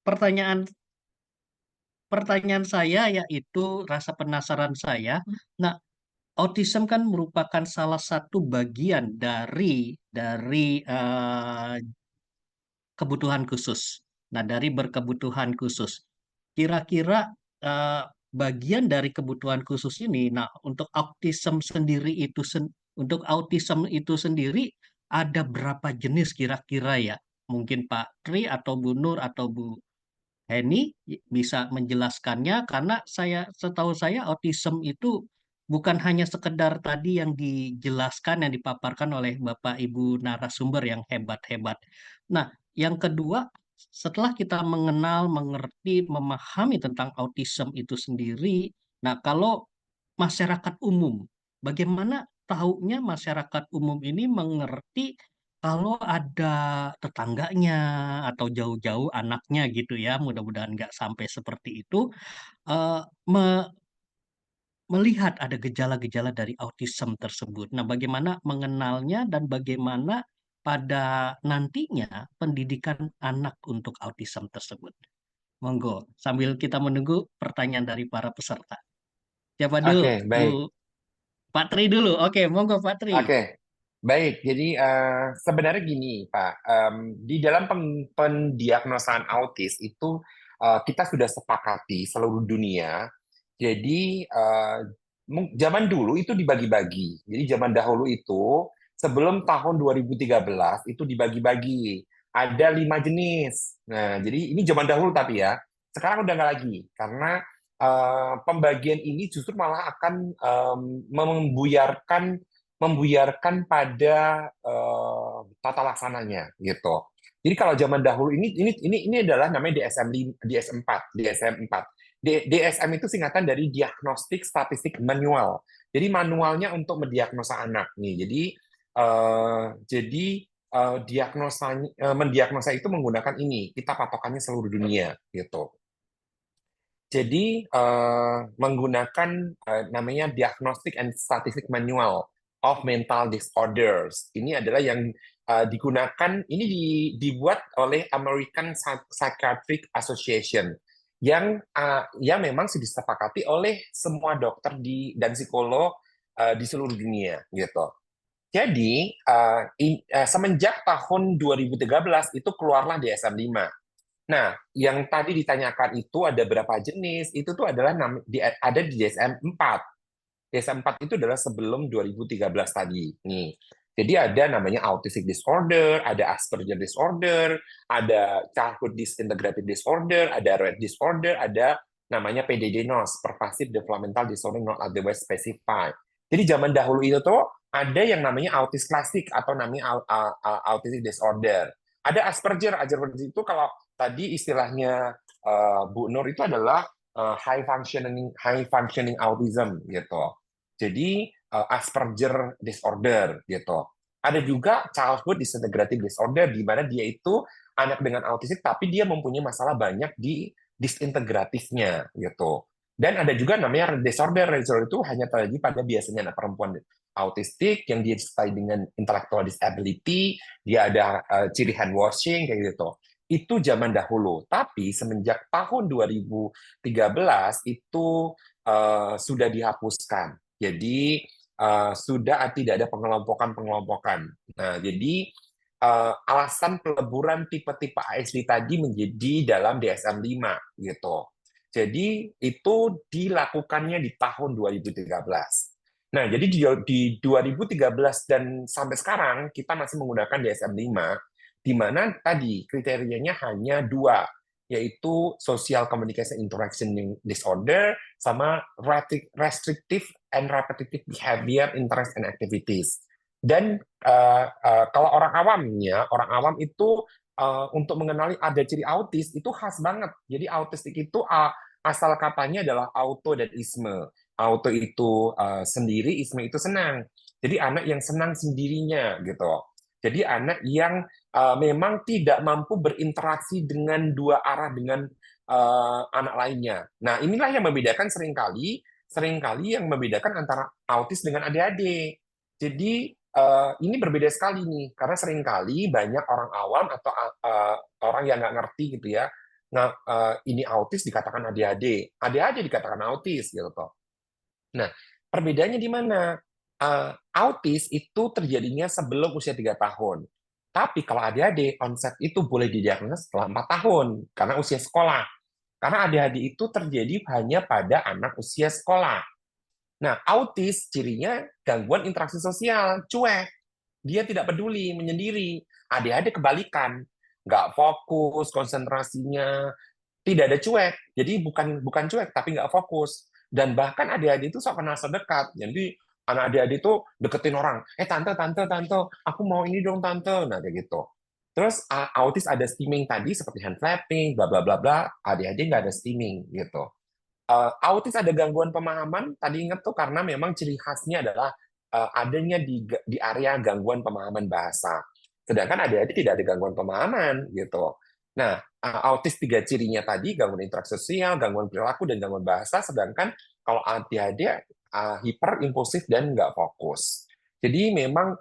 pertanyaan pertanyaan saya yaitu rasa penasaran saya. Nah, autism kan merupakan salah satu bagian dari kebutuhan khusus. Nah, dari berkebutuhan khusus. Kira-kira eh, bagian dari kebutuhan khusus ini, nah untuk autism itu sendiri ada berapa jenis kira-kira ya? Mungkin Pak Tri atau Bu Nur atau Bu Heni bisa menjelaskannya karena setahu saya autism itu bukan hanya sekedar tadi yang dijelaskan yang dipaparkan oleh Bapak Ibu narasumber yang hebat-hebat. Nah, yang kedua, setelah kita mengenal, mengerti, memahami tentang autism itu sendiri, nah kalau masyarakat umum, bagaimana tahunya masyarakat umum ini mengerti kalau ada tetangganya atau jauh-jauh anaknya gitu ya, mudah-mudahan nggak sampai seperti itu, eh, me- melihat ada gejala-gejala dari autism tersebut. Nah, bagaimana mengenalnya dan bagaimana pada nantinya pendidikan anak untuk autism tersebut. Monggo, sambil kita menunggu pertanyaan dari para peserta. Siapa dulu? Oke, Bu baik. Pak Tri dulu. Oke, monggo Pak Tri. Oke, baik. Jadi sebenarnya gini, Pak. Di dalam pendiagnosaan autis itu kita sudah sepakati seluruh dunia. Jadi zaman dulu itu dibagi-bagi. Jadi zaman dahulu itu sebelum tahun 2013 itu dibagi-bagi. Ada 5 jenis. Nah, jadi ini zaman dahulu tapi ya. Sekarang udah nggak lagi karena pembagian ini justru malah akan membuyarkan pada tata laksananya gitu. Jadi kalau zaman dahulu ini adalah namanya DSM-4, DSM-4. DSM itu singkatan dari Diagnostic Statistic Manual. Jadi manualnya untuk mendiagnosa anak nih. Mendiagnosa itu menggunakan ini. Kita patokannya seluruh dunia gitu. Jadi menggunakan namanya Diagnostic and Statistic Manual of Mental Disorders. Ini adalah yang digunakan, ini dibuat oleh American Psychiatric Association yang memang sudah disepakati oleh semua dokter dan psikolog di seluruh dunia gitu. Jadi semenjak tahun 2013 itu keluarlah DSM-5. Nah, yang tadi ditanyakan itu ada berapa jenis, itu tuh adalah ada di DSM-4. DSM-4 itu adalah sebelum 2013 tadi. Nih. Jadi ada namanya autistic disorder, ada Asperger disorder, ada childhood disintegrated disorder, ada Rett disorder, ada namanya PDD-NOS, pervasive developmental disorder not otherwise specified. Jadi zaman dahulu itu tuh ada yang namanya autis klasik atau namanya autistic disorder. Ada Asperger itu kalau tadi istilahnya Bu Nur itu adalah high functioning autism gitu. Jadi Asperger disorder gitu. Ada juga childhood disintegrative disorder di mana dia itu anak dengan autistik tapi dia mempunyai masalah banyak di disintegratifnya gitu. Dan ada juga namanya Rett disorder. Rett disorder itu hanya terjadi pada biasanya anak perempuan autistik yang dia disertai dengan intellectual disability, dia ada ciri hand washing kayak gitu. Itu zaman dahulu. Tapi semenjak tahun 2013 itu sudah dihapuskan. Jadi sudah tidak ada pengelompokan-pengelompokan. Nah, jadi alasan peleburan tipe-tipe ASD tadi menjadi dalam DSM-5 gitu. Jadi itu dilakukannya di tahun 2013. Nah, jadi di 2013 dan sampai sekarang kita masih menggunakan DSM-5 di mana tadi kriterianya hanya dua, yaitu social communication interaction disorder sama restrictive and repetitive behavior interest and activities. Dan kalau orang awam itu untuk mengenali ada ciri autis itu khas banget. Jadi autistik itu asal katanya adalah auto dan isme. Auto itu sendiri, isme itu senang. Jadi anak yang senang sendirinya gitu. Jadi anak yang memang tidak mampu berinteraksi dengan dua arah dengan anak lainnya. Nah, inilah yang membedakan seringkali yang membedakan antara autis dengan ADHD. Jadi ini berbeda sekali nih, karena seringkali banyak orang awam atau orang yang nggak ngerti gitu ya, Nah, ini autis dikatakan ADHD, ADHD dikatakan autis gitu toh. Nah, perbedaannya di mana? Autis itu terjadinya sebelum usia 3 tahun. Tapi kalau ADHD, onset itu boleh didiagnosis setelah 4 tahun, karena usia sekolah. Karena ADHD itu terjadi hanya pada anak usia sekolah. Nah, autis cirinya gangguan interaksi sosial, cuek. Dia tidak peduli, menyendiri. ADHD kebalikan, nggak fokus, konsentrasinya, tidak ada cuek. Jadi bukan bukan cuek, tapi nggak fokus. Dan bahkan adik-adik itu sok kenal sedekat. Jadi anak adik-adik itu deketin orang. Tante, tante, tante, aku mau ini dong tante. Nah, kayak gitu. Terus autis ada steaming tadi seperti hand flapping, bla bla bla bla. Adik-adik nggak ada steaming gitu. Autis ada gangguan pemahaman. Tadi ingat tuh karena memang ciri khasnya adalah adanya di area gangguan pemahaman bahasa. Sedangkan adik-adik tidak ada gangguan pemahaman gitu. Nah, autis tiga cirinya tadi gangguan interaksi sosial, gangguan perilaku, dan gangguan bahasa. Sedangkan kalau adik-adik hiper, impulsif, dan nggak fokus. Jadi memang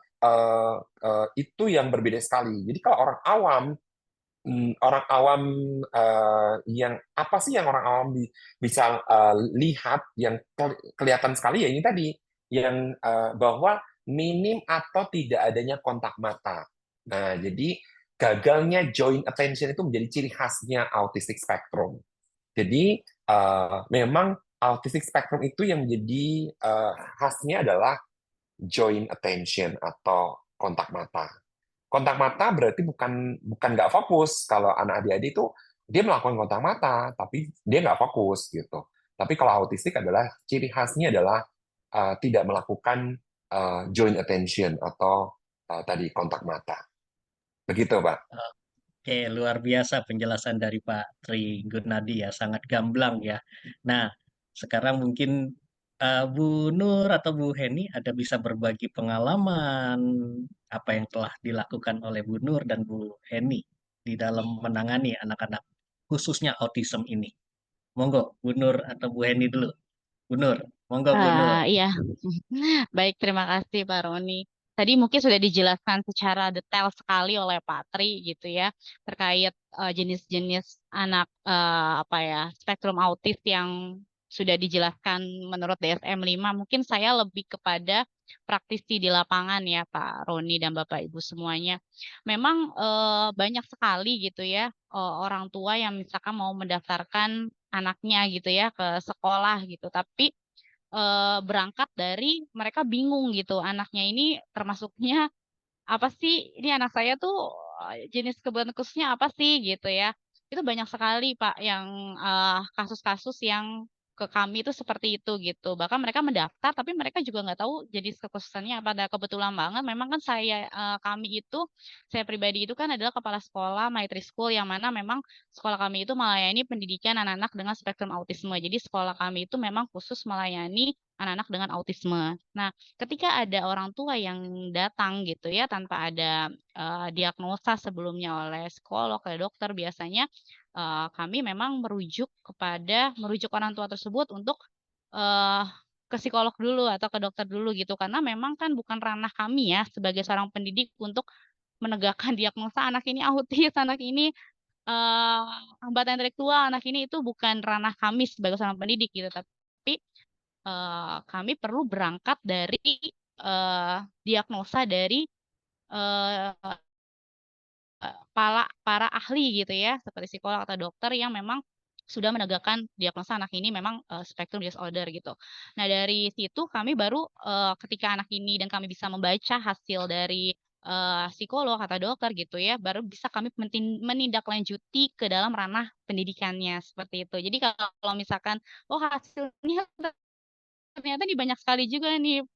itu yang berbeda sekali. Jadi kalau orang awam orang awam yang apa sih yang orang awam bisa lihat yang kelihatan sekali ya ini tadi yang bahwa minim atau tidak adanya kontak mata. Nah, jadi gagalnya joint attention itu menjadi ciri khasnya autistic spectrum. Jadi memang autistic spectrum itu yang menjadi khasnya adalah joint attention atau kontak mata. Kontak mata berarti bukan bukan nggak fokus. Kalau anak adik-adik itu dia melakukan kontak mata, tapi dia nggak fokus gitu. Tapi kalau autistik adalah ciri khasnya adalah tidak melakukan joint attention atau tadi kontak mata. Begitu, Pak. Oke, luar biasa penjelasan dari Pak Tri Gunadi ya, sangat gamblang ya. Nah, sekarang mungkin Bu Nur atau Bu Heni ada bisa berbagi pengalaman apa yang telah dilakukan oleh Bu Nur dan Bu Heni di dalam menangani anak-anak khususnya autism ini. Monggo, Bu Nur atau Bu Heni dulu. Bu Nur, monggo Bu Nur. Iya, baik, terima kasih Pak Roni. Tadi mungkin sudah dijelaskan secara detail sekali oleh Pak Tri gitu ya, terkait jenis-jenis anak apa ya, spektrum autis yang sudah dijelaskan menurut DSM-5. Mungkin saya lebih kepada praktisi di lapangan ya Pak Roni dan Bapak Ibu semuanya. Memang banyak sekali gitu ya orang tua yang misalkan mau mendaftarkan anaknya gitu ya ke sekolah gitu, tapi berangkat dari mereka bingung gitu anaknya ini termasuknya apa sih, ini anak saya tuh jenis kebutuhan khususnya apa sih gitu ya. Itu banyak sekali Pak yang kasus-kasus yang ke kami itu seperti itu gitu. Bahkan mereka mendaftar tapi mereka juga nggak tahu jenis kekhususannya apa. Ada kebetulan banget memang kan kami itu saya pribadi itu kan adalah kepala sekolah Maitri School yang mana memang sekolah kami itu melayani pendidikan anak-anak dengan spektrum autisme. Jadi sekolah kami itu memang khusus melayani anak-anak dengan autisme. Nah, ketika ada orang tua yang datang gitu ya tanpa ada diagnosa sebelumnya oleh psikolog, oleh dokter, biasanya kami memang merujuk orang tua tersebut untuk eee, ke psikolog dulu atau ke dokter dulu gitu. Karena memang kan bukan ranah kami ya sebagai seorang pendidik untuk menegakkan diagnosa anak ini autis, anak ini eee, hambatan intelektual, anak ini itu bukan ranah kami sebagai seorang pendidik gitu. Tapi kami perlu berangkat dari diagnosa dari eee para ahli gitu ya, seperti psikolog atau dokter yang memang sudah menegakkan diagnosa anak ini memang spectrum disorder gitu. Nah, dari situ kami baru ketika anak ini dan kami bisa membaca hasil dari psikolog atau dokter gitu ya, baru bisa kami menindaklanjuti ke dalam ranah pendidikannya, seperti itu. Jadi kalau misalkan, oh hasilnya ternyata nih banyak sekali juga nih,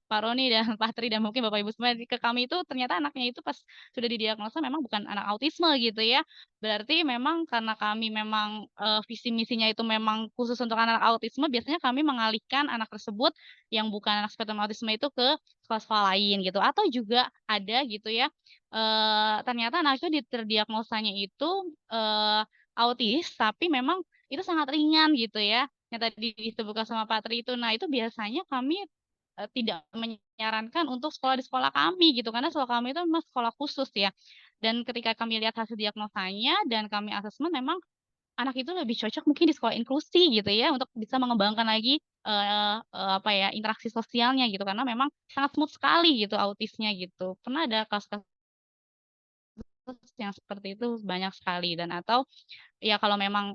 Pak Roni dan Pak Tri dan mungkin Bapak Ibu semua ke kami itu ternyata anaknya itu pas sudah didiagnosa memang bukan anak autisme gitu ya. Berarti memang karena kami memang, visi misinya itu memang khusus untuk anak autisme, biasanya kami mengalihkan anak tersebut yang bukan anak spektrum autisme itu ke sekolah-sekolah lain gitu. Atau juga ada gitu ya, ternyata anak itu terdiagnosanya itu, autis tapi memang itu sangat ringan gitu ya. Yang tadi disebutkan sama Pak Tri itu. Nah, itu biasanya kami, tidak menyarankan untuk sekolah di sekolah kami gitu, karena sekolah kami itu memang sekolah khusus ya. Dan ketika kami lihat hasil diagnosanya dan kami asesmen memang anak itu lebih cocok mungkin di sekolah inklusi gitu ya, untuk bisa mengembangkan lagi, apa ya, interaksi sosialnya gitu, karena memang sangat smooth sekali gitu autisnya gitu. Pernah ada kasus-kasus yang seperti itu banyak sekali dan atau ya kalau memang,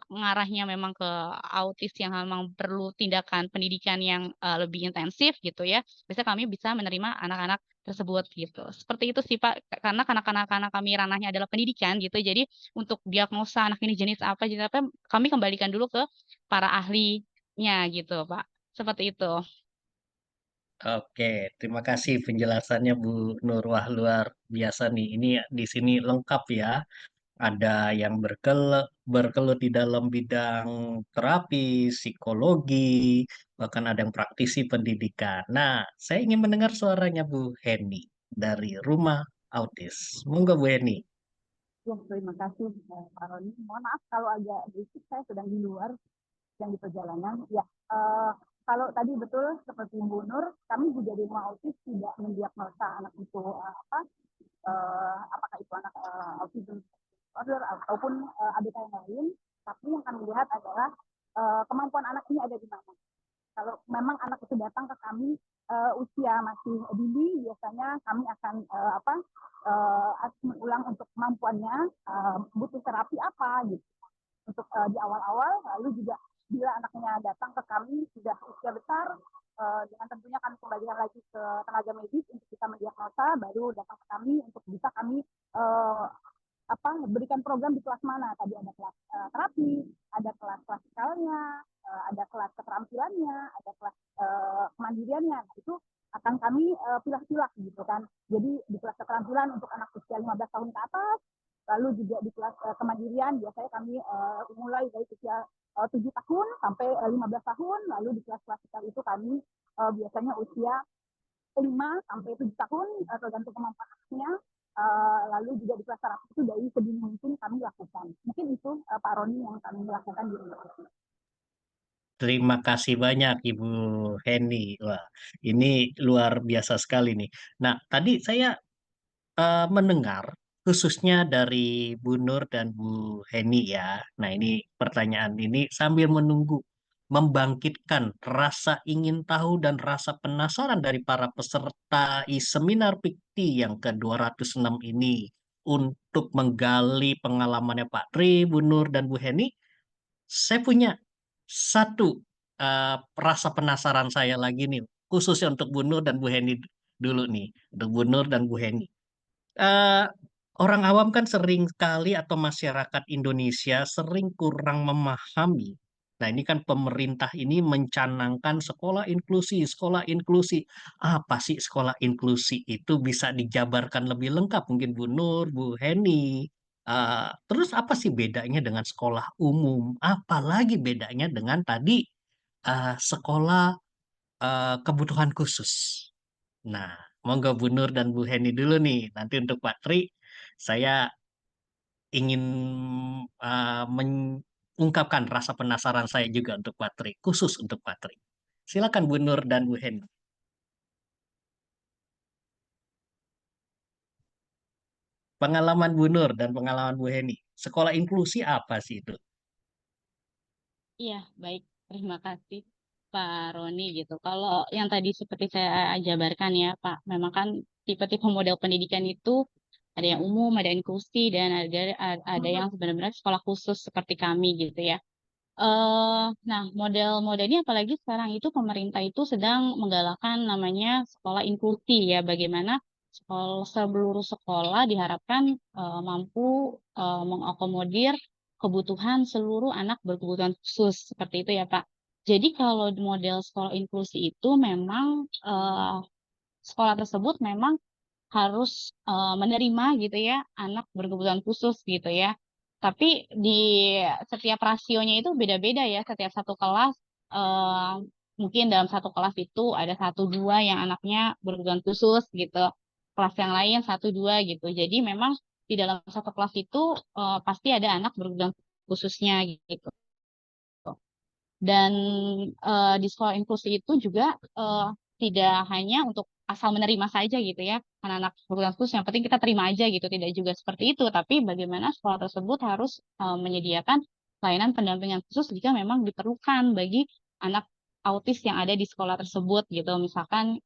ngarahnya memang ke autis yang memang perlu tindakan pendidikan yang, lebih intensif gitu ya, biasanya kami bisa menerima anak-anak tersebut gitu. Seperti itu sih, Pak, karena kami ranahnya adalah pendidikan gitu, jadi untuk diagnosa anak ini jenis apa, kami kembalikan dulu ke para ahlinya gitu, Pak. Seperti itu. Oke, terima kasih penjelasannya Bu Nur. Wah, luar biasa nih. Ini di sini lengkap ya. Ada yang bergelut di dalam bidang terapi, psikologi, bahkan ada yang praktisi pendidikan. Nah, saya ingin mendengar suaranya Bu Heni dari Rumah Autis. Monggo Bu Heni. Ya, terima kasih Pak Roni. Mohon maaf kalau agak berisik, saya sedang di luar, sedang di perjalanan. Ya, kalau tadi betul seperti Bu Nur, kami juga di rumah autis tidak mendiagnosa anak itu apakah itu anak autism disorder ataupun ABK yang lain. Tapi yang kami lihat adalah kemampuan anak ini ada di mana. Kalau memang anak itu datang ke kami usia masih dini, biasanya kami akan ulang untuk kemampuannya, butuh terapi apa gitu. Untuk di awal-awal, lalu juga bila anaknya datang ke kami sudah usia besar, dengan tentunya kami kembalikan lagi ke tenaga medis untuk kita mendiagnosa, baru datang ke kami untuk bisa kami berikan program di kelas mana. Tadi ada kelas terapi, ada kelas klasikalnya, ada kelas keterampilannya, ada kelas kemandiriannya. Nah, itu akan kami pilah-pilah gitu kan. Jadi di kelas keterampilan untuk anak usia 15 tahun ke atas, lalu juga di kelas kemandirian biasanya kami mulai dari usia 7 tahun sampai 15 tahun, lalu di kelas klasikal itu kami biasanya usia 5 sampai 7 tahun tergantung kemampuan anaknya. Lalu juga di kelas terapi itu dari sedini mungkin kami lakukan. Mungkin itu Pak Roni yang kami lakukan di rumah. Terima kasih banyak Ibu Heni. Wah, ini luar biasa sekali nih. Nah, tadi saya mendengar khususnya dari Bu Nur dan Bu Heni ya. Nah, ini pertanyaan ini sambil menunggu membangkitkan rasa ingin tahu dan rasa penasaran dari para peserta seminar Pikti yang ke-206 ini untuk menggali pengalamannya Pak Tri, Bu Nur, dan Bu Heni. Saya punya satu rasa penasaran saya lagi nih, khususnya untuk Bu Nur dan Bu Heni dulu nih, untuk Bu Nur dan Bu Heni. Eee, Orang awam kan sering kali atau masyarakat Indonesia sering kurang memahami. Nah, ini kan pemerintah ini mencanangkan sekolah inklusi sekolah inklusi. Apa sih sekolah inklusi itu bisa dijabarkan lebih lengkap mungkin Bu Nur, Bu Heni. Terus apa sih bedanya dengan sekolah umum? Apalagi bedanya dengan tadi, sekolah, kebutuhan khusus? Nah, monggo Bu Nur dan Bu Heni dulu nih. Nanti untuk Pak Tri, saya ingin mengungkapkan rasa penasaran saya juga untuk Pak Tri, khusus untuk Pak Tri. Silakan Bu Nur dan Bu Heni. Pengalaman Bu Nur dan pengalaman Bu Heni. Sekolah inklusi apa sih itu? Iya, baik. Terima kasih Pak Roni gitu. Kalau yang tadi seperti saya jabarkan ya, Pak, memang kan tipe-tipe model pendidikan itu ada yang umum, ada inklusi, dan ada yang sebenarnya sekolah khusus seperti kami gitu ya. Nah, model-model ini apalagi sekarang itu pemerintah itu sedang menggalakkan namanya sekolah inklusi ya, bagaimana seluruh sekolah diharapkan mampu mengakomodir kebutuhan seluruh anak berkebutuhan khusus seperti itu ya, Pak. Jadi kalau model sekolah inklusi itu memang sekolah tersebut memang harus menerima gitu ya anak berkebutuhan khusus gitu ya. Tapi di setiap rasionya itu beda-beda ya, setiap satu kelas eh, mungkin dalam satu kelas itu ada satu dua yang anaknya berkebutuhan khusus gitu. Kelas yang lain satu dua gitu. Jadi memang di dalam satu kelas itu pasti ada anak berkebutuhan khususnya gitu. Dan di sekolah inklusi itu juga tidak hanya untuk asal menerima saja gitu ya, anak-anak berkebutuhan khusus yang penting kita terima aja gitu, tidak juga seperti itu, tapi bagaimana sekolah tersebut harus menyediakan layanan pendampingan khusus jika memang diperlukan bagi anak autis yang ada di sekolah tersebut gitu. Misalkan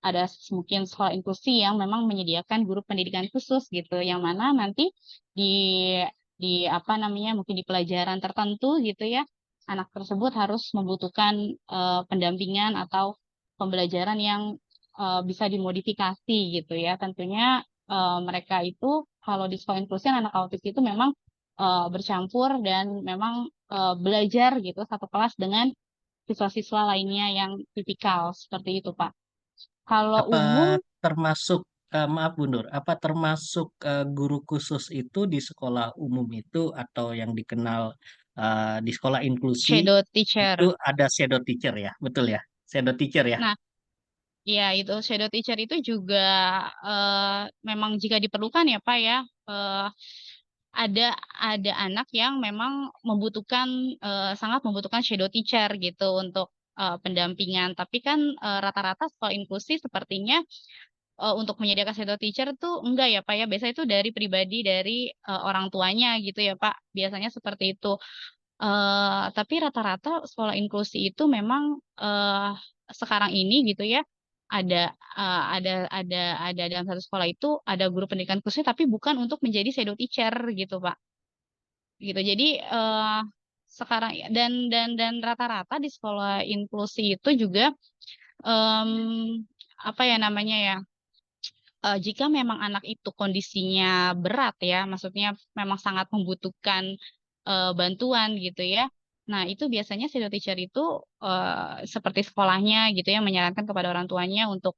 ada mungkin sekolah inklusi yang memang menyediakan guru pendidikan khusus gitu, yang mana nanti di apa namanya mungkin di pelajaran tertentu gitu ya, anak tersebut harus membutuhkan pendampingan atau pembelajaran yang bisa dimodifikasi gitu ya. Tentunya mereka itu kalau di sekolah inklusi anak autis itu memang bercampur dan memang belajar gitu satu kelas dengan siswa-siswa lainnya yang tipikal seperti itu, Pak. Kalau Apa umum, termasuk, maaf Bu Nur, apa termasuk guru khusus itu di sekolah umum itu atau yang dikenal di sekolah inklusi shadow itu teacher. ada shadow teacher ya, betul ya? Shadow teacher ya? Nah, ya itu shadow teacher itu juga memang jika diperlukan ya Pak ya, ada ada anak yang memang membutuhkan sangat membutuhkan shadow teacher gitu untuk pendampingan. Tapi kan rata-rata sekolah inklusi sepertinya untuk menyediakan shadow teacher tuh enggak ya Pak ya. Biasanya itu dari pribadi dari orang tuanya gitu ya Pak. Biasanya seperti itu. Tapi rata-rata sekolah inklusi itu memang sekarang ini gitu ya, ada ada dalam satu sekolah itu ada guru pendidikan khusus tapi bukan untuk menjadi shadow teacher gitu, Pak. Gitu. Jadi sekarang dan rata-rata di sekolah inklusi itu juga apa ya namanya ya, jika memang anak itu kondisinya berat ya, maksudnya memang sangat membutuhkan bantuan gitu ya. Nah, itu biasanya shadow teacher itu seperti sekolahnya gitu ya menyarankan kepada orang tuanya untuk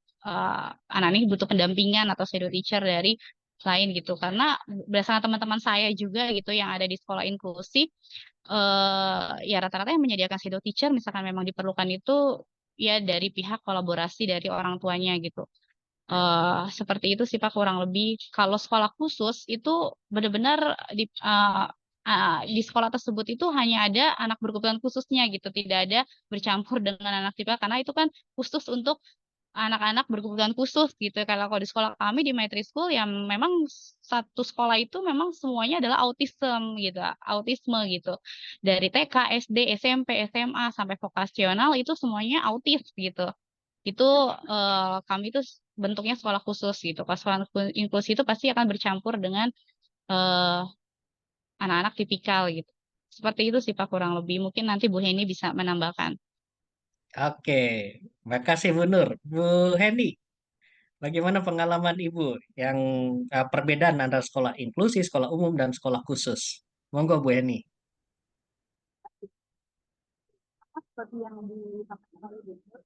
anak ini butuh pendampingan atau shadow teacher dari lain gitu. Karena berdasarkan teman-teman saya juga gitu yang ada di sekolah inklusi, ya rata-rata yang menyediakan shadow teacher misalkan memang diperlukan itu ya dari pihak kolaborasi dari orang tuanya gitu. Seperti itu sih Pak kurang lebih. Kalau sekolah khusus itu benar-benar di sekolah tersebut itu hanya ada anak berkebutuhan khususnya gitu, tidak ada bercampur dengan anak tipikal karena itu kan khusus untuk anak-anak berkebutuhan khusus gitu. Kalau di sekolah kami di Maitri School yang memang satu sekolah itu memang semuanya adalah autisme gitu. Dari TK, SD, SMP, SMA sampai vokasional itu semuanya autis gitu. Itu kami itu bentuknya sekolah khusus gitu. Pas sekolah inklusi itu pasti akan bercampur dengan eh, anak-anak tipikal gitu. Seperti itu sih Pak kurang lebih. Mungkin nanti Bu Heni bisa menambahkan. Oke, makasih Bu Nur. Bu Heni, bagaimana pengalaman Ibu yang perbedaan antara sekolah inklusi, sekolah umum, dan sekolah khusus? Monggo Bu Heni. Seperti yang disampaikan oleh Bu Nur,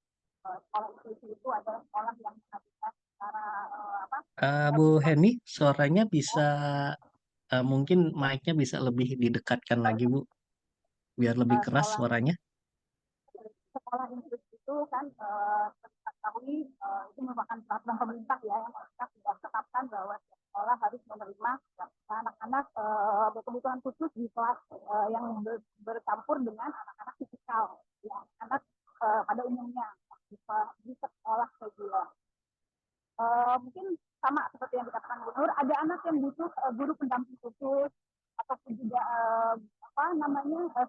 sekolah inklusi itu adalah sekolah yang menghadirkan secara Bu bebas. Heni, suaranya bisa mungkin mic-nya bisa lebih didekatkan lagi Bu, biar lebih keras Sekolah suaranya. sekolah inklusi itu kan kita ketahui itu merupakan peraturan pemerintah ya yang kita sudah tetapkan bahwa sekolah harus menerima anak-anak berkebutuhan khusus di kelas yang bercampur dengan anak-anak tipikal, ya, anak pada umumnya di sekolah reguler. Mungkin sama seperti yang dikatakan Bu Nur, ada anak yang butuh guru pendamping khusus ataupun juga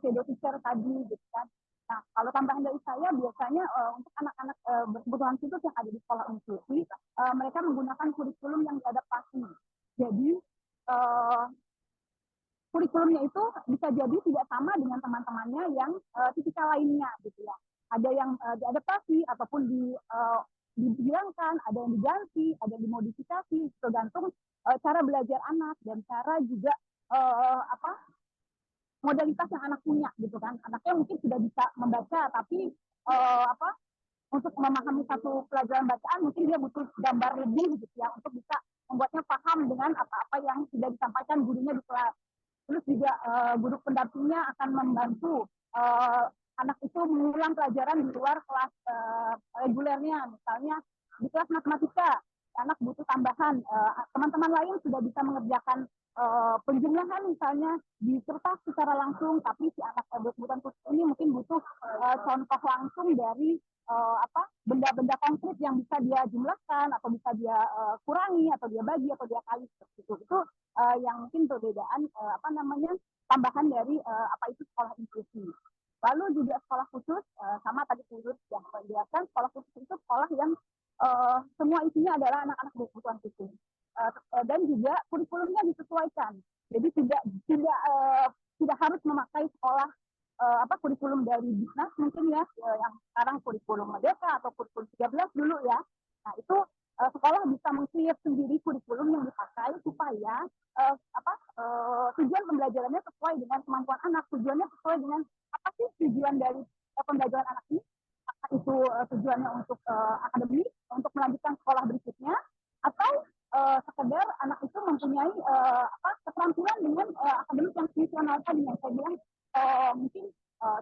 shadow teacher tadi gitu kan. Nah, kalau tambahan dari saya biasanya untuk anak-anak berkebutuhan khusus yang ada di sekolah inklusi, mereka menggunakan kurikulum yang diadaptasi. Jadi kurikulumnya itu bisa jadi tidak sama dengan teman-temannya yang tipikal lainnya gitu ya. Ada yang diadaptasi ataupun dihilangkan, ada yang diganti, ada yang dimodifikasi, tergantung cara belajar anak dan cara juga modalitas yang anak punya gitu kan. Anaknya mungkin sudah bisa membaca tapi untuk memahami satu pelajaran bacaan mungkin dia butuh gambar lebih gitu ya untuk bisa membuatnya paham dengan apa-apa yang sudah disampaikan gurunya di kelas. Terus juga guru pendampingnya akan membantu anak itu mengulang pelajaran di luar kelas regulernya. Misalnya di kelas matematika, anak butuh tambahan. Teman-teman lain sudah bisa mengerjakan penjumlahan misalnya di kertas secara langsung, tapi si anak berkebutuhan khusus ini mungkin butuh contoh langsung dari benda-benda konkret yang bisa dia jumlahkan atau bisa dia kurangi atau dia bagi atau dia kali seperti itu. Itu yang mungkin perbedaan tambahan dari apa itu sekolah inklusi. Lalu juga sekolah khusus, sama tadi khusus yang menjelaskan, sekolah khusus itu sekolah yang semua isinya adalah anak-anak berkebutuhan khusus. Dan juga kurikulumnya disesuaikan. Jadi tidak harus memakai sekolah kurikulum dari Dinas mungkin ya, yang sekarang kurikulum Merdeka atau kurikulum 13 dulu ya. Nah, itu sekolah bisa meng-create sendiri kurikulum yang dipakai supaya tujuan pembelajarannya sesuai dengan kemampuan anak, tujuannya sesuai dengan apa sih tujuan dari pembelajaran anak ini, apakah itu tujuannya untuk akademik, untuk melanjutkan sekolah berikutnya, atau sekedar anak itu mempunyai keterampilan dengan akademik yang fungsional tadi yang saya bilang, mungkin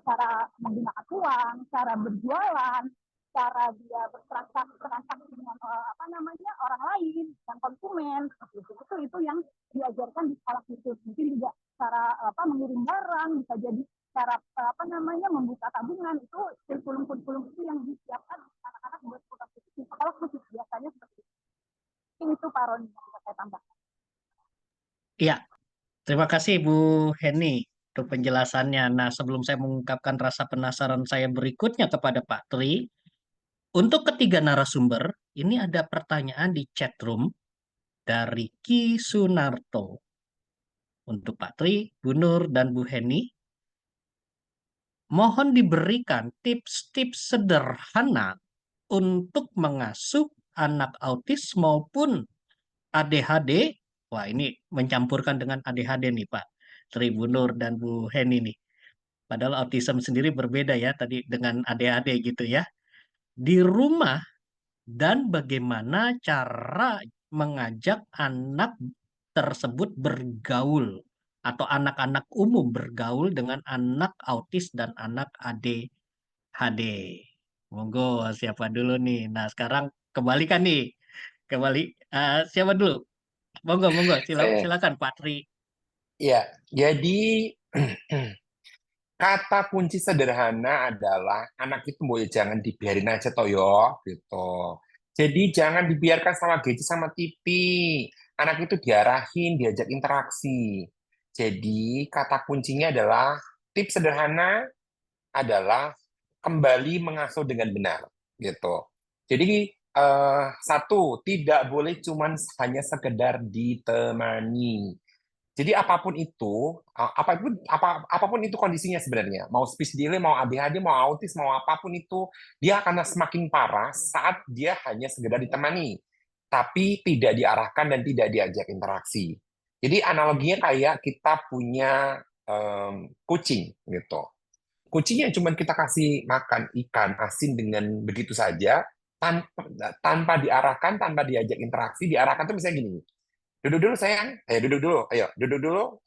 cara menggunakan uang, cara berjualan, cara dia bertransaksi dengan orang lain, dan konsumen, itu yang diajarkan di sekolah khusus. Mungkin juga cara mengirim barang, bisa jadi cara membuka tabungan, itu kurikulum itu yang disiapkan anak-anak buat sekolah khusus di sekolah khusus biasanya seperti itu. Mungkin itu Pak Roni yang bisa saya tambahkan. Iya, terima kasih Bu Heni untuk penjelasannya. Nah, sebelum saya mengungkapkan rasa penasaran saya berikutnya kepada Pak Tri, untuk ketiga narasumber, ini ada pertanyaan di chat room dari Ki Sunarto. Untuk Pak Tri, Bu Nur, dan Bu Heni, mohon diberikan tips-tips sederhana untuk mengasuh anak autis maupun ADHD. Wah, ini mencampurkan dengan ADHD nih Pak Tri, Bu Nur, dan Bu Heni nih. Padahal autism sendiri berbeda ya tadi dengan ADHD gitu ya. Di rumah, dan bagaimana cara mengajak anak tersebut bergaul atau anak-anak umum bergaul dengan anak autis dan anak ADHD. Monggo, siapa dulu nih? Nah, sekarang kembalikan nih. Siapa dulu? Monggo, Saya, silakan Pak Tri. ya, jadi kata kunci sederhana adalah anak itu boleh jangan dibiarin aja toh yo, gitu. Jadi jangan dibiarkan sama gadget sama TV. Anak itu diarahin, diajak interaksi. Jadi kata kuncinya adalah tips sederhana adalah kembali mengasuh dengan benar, gitu. Jadi satu, tidak boleh cuman hanya sekedar ditemani. Jadi apapun itu kondisinya sebenarnya, mau speech delay, mau ADHD, mau autis, mau apapun itu, dia akan semakin parah saat dia hanya sekedar ditemani, tapi tidak diarahkan dan tidak diajak interaksi. Jadi analoginya kayak kita punya kucing gitu. Kucing yang cuma kita kasih makan ikan asin dengan begitu saja, tanpa diarahkan, tanpa diajak interaksi, diarahkan tuh misalnya gini, duduk dulu sayang, ayo duduk dulu,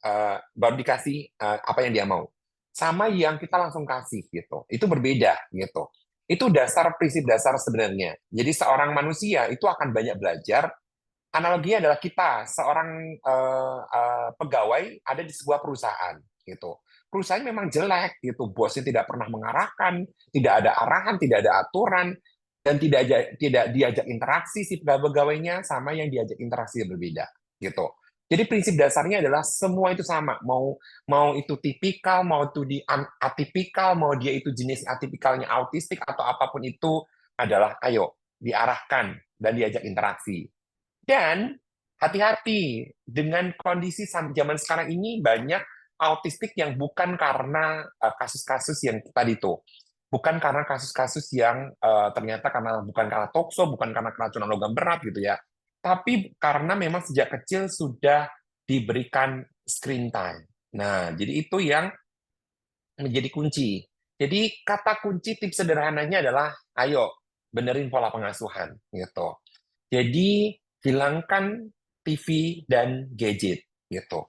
baru dikasih apa yang dia mau. Sama yang kita langsung kasih gitu, itu berbeda gitu. Itu prinsip dasar sebenarnya. Jadi seorang manusia itu akan banyak belajar. Analoginya adalah kita seorang pegawai ada di sebuah perusahaan gitu. Perusahaan memang jelek gitu, bosnya tidak pernah mengarahkan, tidak ada arahan, tidak ada aturan, dan tidak diajak interaksi si pegawainya sama yang diajak interaksi yang berbeda gitu. Jadi prinsip dasarnya adalah semua itu sama, mau itu tipikal, mau itu atipikal, mau dia itu jenis atipikalnya autistik atau apapun itu, adalah ayo diarahkan dan diajak interaksi. Dan hati-hati dengan kondisi zaman sekarang ini, banyak autistik yang bukan karena kasus-kasus yang tadi itu, bukan karena kasus-kasus yang ternyata bukan karena tokso, bukan karena keracunan logam berat gitu ya, tapi karena memang sejak kecil sudah diberikan screen time. Nah, jadi itu yang menjadi kunci. Jadi kata kunci tips sederhananya adalah ayo benerin pola pengasuhan gitu. Jadi hilangkan TV dan gadget gitu.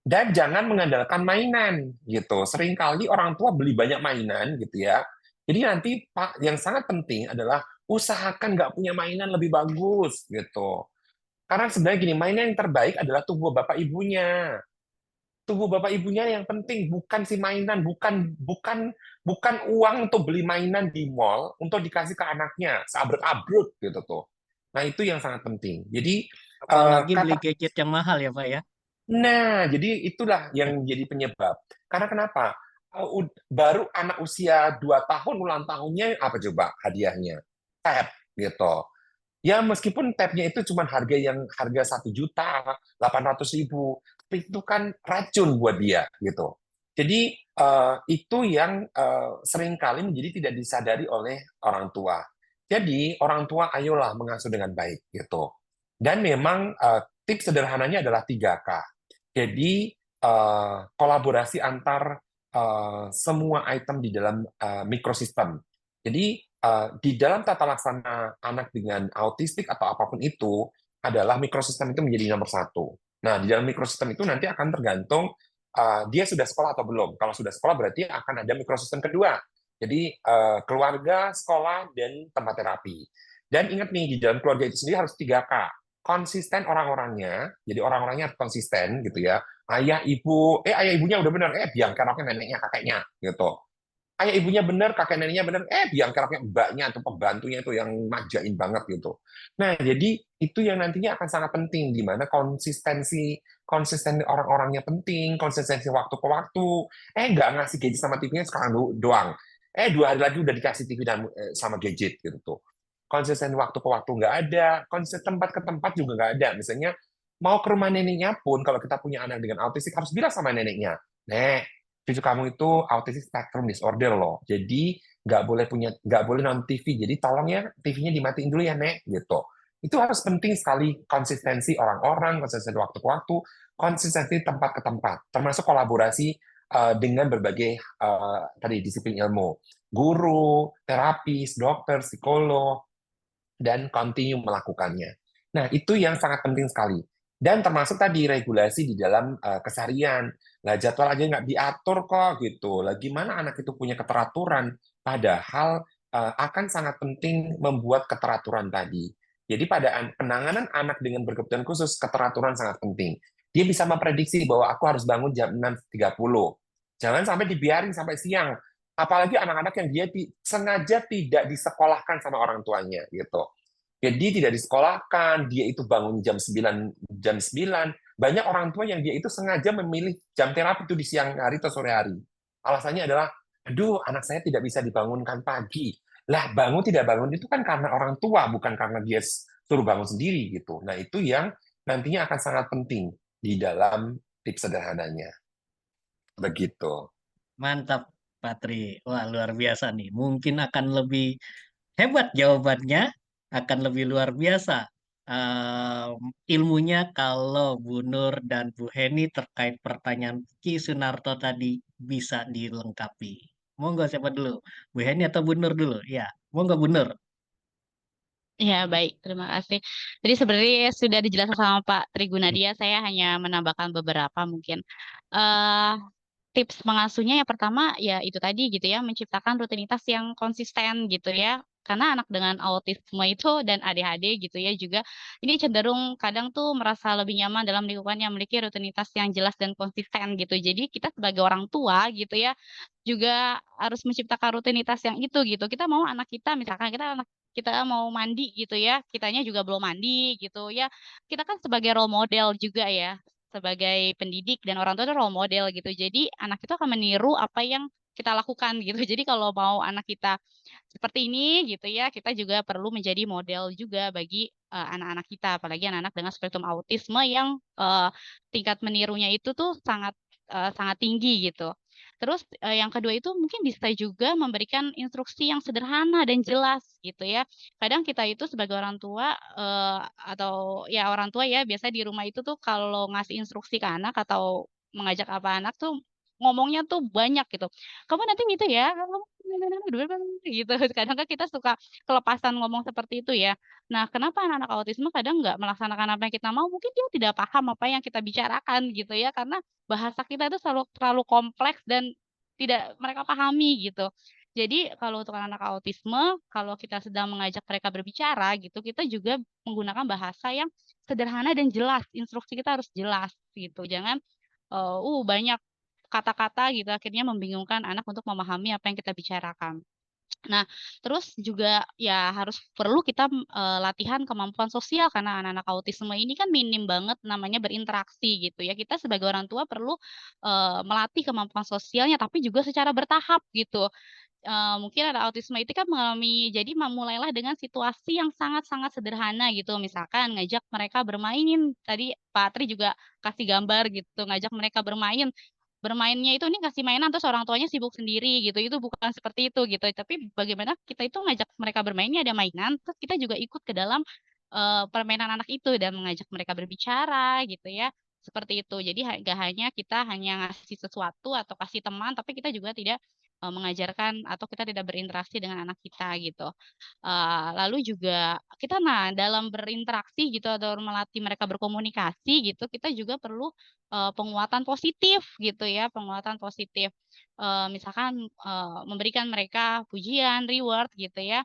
Dan jangan mengandalkan mainan gitu. Seringkali orang tua beli banyak mainan gitu ya. Jadi nanti Pak, yang sangat penting adalah usahakan nggak punya mainan lebih bagus gitu. Karena sebenarnya gini, mainan yang terbaik adalah tubuh bapak ibunya. Tubuh bapak ibunya yang penting, bukan si mainan, bukan uang untuk beli mainan di mall untuk dikasih ke anaknya, seabrek-abrek gitu tuh. Nah, itu yang sangat penting. Jadi Apalagi beli gadget yang mahal ya Pak ya. Nah, jadi itulah yang jadi penyebab. Karena kenapa? Baru anak usia 2 tahun ulang tahunnya apa coba hadiahnya? Tab gitu. Ya meskipun tabnya itu cuma harga 1.800.000, tapi itu kan racun buat dia gitu. Jadi itu yang seringkali menjadi tidak disadari oleh orang tua. Jadi orang tua ayolah mengasuh dengan baik gitu. Dan memang tips sederhananya adalah 3K. Jadi kolaborasi antar semua item di dalam mikrosistem. Jadi di dalam tata laksana anak dengan autistik atau apapun itu adalah mikrosistem itu menjadi nomor satu. Nah, di dalam mikrosistem itu nanti akan tergantung dia sudah sekolah atau belum. Kalau sudah sekolah berarti akan ada mikrosistem kedua. Jadi keluarga, sekolah, dan tempat terapi. Dan ingat nih, di dalam keluarga itu sendiri harus 3K. Konsisten orang-orangnya, jadi orang-orangnya harus konsisten gitu ya. Ayah, ibu, ayah ibunya udah benar, biang keroknya neneknya, kakeknya gitu. Ayah ibunya benar, kakek neneknya benar, biang keroknya mbaknya atau pembantunya itu yang majain banget gitu. Nah, jadi itu yang nantinya akan sangat penting, di mana konsistensi orang-orangnya penting, konsistensi waktu ke waktu. Nggak ngasih gadget sama TV-nya sekarang doang. 2 hari lagi udah dikasih TV dan sama gadget gitu tuh. Konsisten waktu ke waktu nggak ada, konsisten tempat ke tempat juga nggak ada. Misalnya mau ke rumah neneknya pun, kalau kita punya anak dengan autistik harus bilang sama neneknya, Nek, cucu kamu itu autistic spectrum disorder loh. Jadi nggak boleh nonton TV. Jadi tolong ya TV-nya dimatiin dulu ya, Nek, gitu. Itu harus penting sekali konsistensi orang-orang, konsistensi waktu ke waktu, konsistensi tempat ke tempat, termasuk kolaborasi dengan berbagai tadi disiplin ilmu, guru, terapis, dokter, psikolog, dan continue melakukannya. Nah, itu yang sangat penting sekali. Dan termasuk tadi regulasi di dalam keseharian. Nah, jadwal aja nggak diatur kok gitu. Lah gimana anak itu punya keteraturan? Padahal akan sangat penting membuat keteraturan tadi. Jadi pada penanganan anak dengan berkebutuhan khusus, keteraturan sangat penting. Dia bisa memprediksi bahwa aku harus bangun jam 6.30. Jangan sampai dibiarin sampai siang. Apalagi anak-anak yang dia sengaja tidak disekolahkan sama orang tuanya gitu. Jadi tidak disekolahkan, dia itu bangun jam 9. Banyak orang tua yang dia itu sengaja memilih jam terapi itu di siang hari atau sore hari. Alasannya adalah, aduh, anak saya tidak bisa dibangunkan pagi. Lah, bangun tidak bangun itu kan karena orang tua, bukan karena dia suruh bangun sendiri gitu. Nah, itu yang nantinya akan sangat penting di dalam tips sederhananya. Begitu. Mantap, Patri. Wah, luar biasa nih. Mungkin akan lebih hebat jawabannya, akan lebih luar biasa ilmunya kalau Bu Nur dan Bu Heni terkait pertanyaan Ki Sunarto tadi bisa dilengkapi. Monggo siapa dulu? Bu Heni atau Bu Nur dulu? Ya, monggo Bu Nur. Ya, baik. Terima kasih. Jadi sebenarnya sudah dijelaskan sama Pak Trigunadia, saya hanya menambahkan beberapa mungkin. eh Tips mengasuhnya yang pertama ya itu tadi gitu ya, menciptakan rutinitas yang konsisten gitu ya. Karena anak dengan autisme itu dan ADHD gitu ya juga, ini cenderung kadang tuh merasa lebih nyaman dalam lingkungan yang memiliki rutinitas yang jelas dan konsisten gitu. Jadi kita sebagai orang tua gitu ya, juga harus menciptakan rutinitas yang itu gitu. Kita mau anak kita misalkan anak kita mau mandi gitu ya, kitanya juga belum mandi gitu ya. Kita kan sebagai role model juga ya, sebagai pendidik dan orang tua itu role model gitu. Jadi anak itu akan meniru apa yang kita lakukan gitu. Jadi kalau mau anak kita seperti ini gitu ya, kita juga perlu menjadi model juga bagi anak-anak kita, apalagi anak-anak dengan spektrum autisme yang tingkat menirunya itu tuh sangat sangat tinggi gitu. Terus yang kedua itu mungkin bisa juga memberikan instruksi yang sederhana dan jelas gitu ya. Kadang kita itu sebagai orang tua, atau ya orang tua ya, biasa di rumah itu tuh kalau ngasih instruksi ke anak atau mengajak apa anak tuh, ngomongnya tuh banyak gitu. "Kamu nanti gitu ya, kamu" gitu. Kadang kan kita suka kelepasan ngomong seperti itu ya. Nah, kenapa anak-anak autisme kadang nggak melaksanakan apa yang kita mau, mungkin dia tidak paham apa yang kita bicarakan gitu ya, karena bahasa kita itu selalu terlalu kompleks dan tidak mereka pahami gitu. Jadi kalau untuk anak autisme, kalau kita sedang mengajak mereka berbicara gitu, kita juga menggunakan bahasa yang sederhana dan jelas, instruksi kita harus jelas gitu. Jangan, banyak kata-kata gitu akhirnya membingungkan anak untuk memahami apa yang kita bicarakan. Nah, terus juga ya harus perlu kita, latihan kemampuan sosial karena anak-anak autisme ini kan minim banget namanya berinteraksi gitu ya. Kita sebagai orang tua perlu, melatih kemampuan sosialnya tapi juga secara bertahap gitu. Mungkin anak autisme itu kan mengalami jadi mulailah dengan situasi yang sangat-sangat sederhana gitu, misalkan ngajak mereka bermain, tadi Pak Tri juga kasih gambar gitu, ngajak mereka bermain. Bermainnya itu nih kasih mainan terus orang tuanya sibuk sendiri gitu, itu bukan seperti itu gitu. Tapi bagaimana kita itu ngajak mereka bermain, ini ada mainan, terus kita juga ikut ke dalam, permainan anak itu dan mengajak mereka berbicara gitu ya, seperti itu. Jadi nggak hanya kita hanya ngasih sesuatu atau kasih teman, tapi kita juga tidak, mengajarkan atau kita tidak berinteraksi dengan anak kita gitu. Lalu juga kita dalam berinteraksi gitu atau melatih mereka berkomunikasi gitu, kita juga perlu penguatan positif gitu ya, penguatan positif. Misalkan, memberikan mereka pujian, reward gitu ya,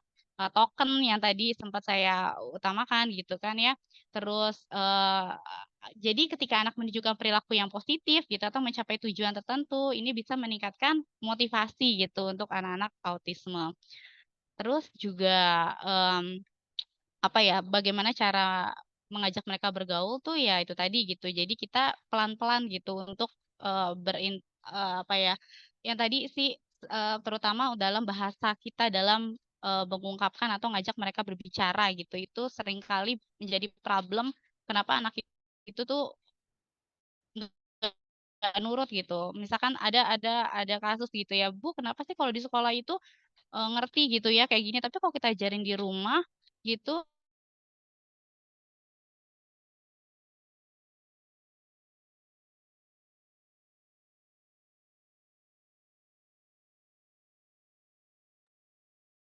token yang tadi sempat saya utamakan gitu kan ya. Terus, jadi ketika anak menunjukkan perilaku yang positif gitu atau mencapai tujuan tertentu, ini bisa meningkatkan motivasi gitu untuk anak-anak autisme. Terus juga, apa ya, bagaimana cara mengajak mereka bergaul tuh ya itu tadi gitu. Jadi kita pelan-pelan gitu untuk, apa ya, yang tadi sih, terutama dalam bahasa kita dalam, mengungkapkan atau ngajak mereka berbicara gitu. Itu seringkali menjadi problem kenapa anak itu tuh nggak nurut gitu. Misalkan ada kasus gitu ya, "Bu, kenapa sih kalau di sekolah itu, ngerti gitu ya kayak gini, tapi kalau kita ajarin di rumah gitu."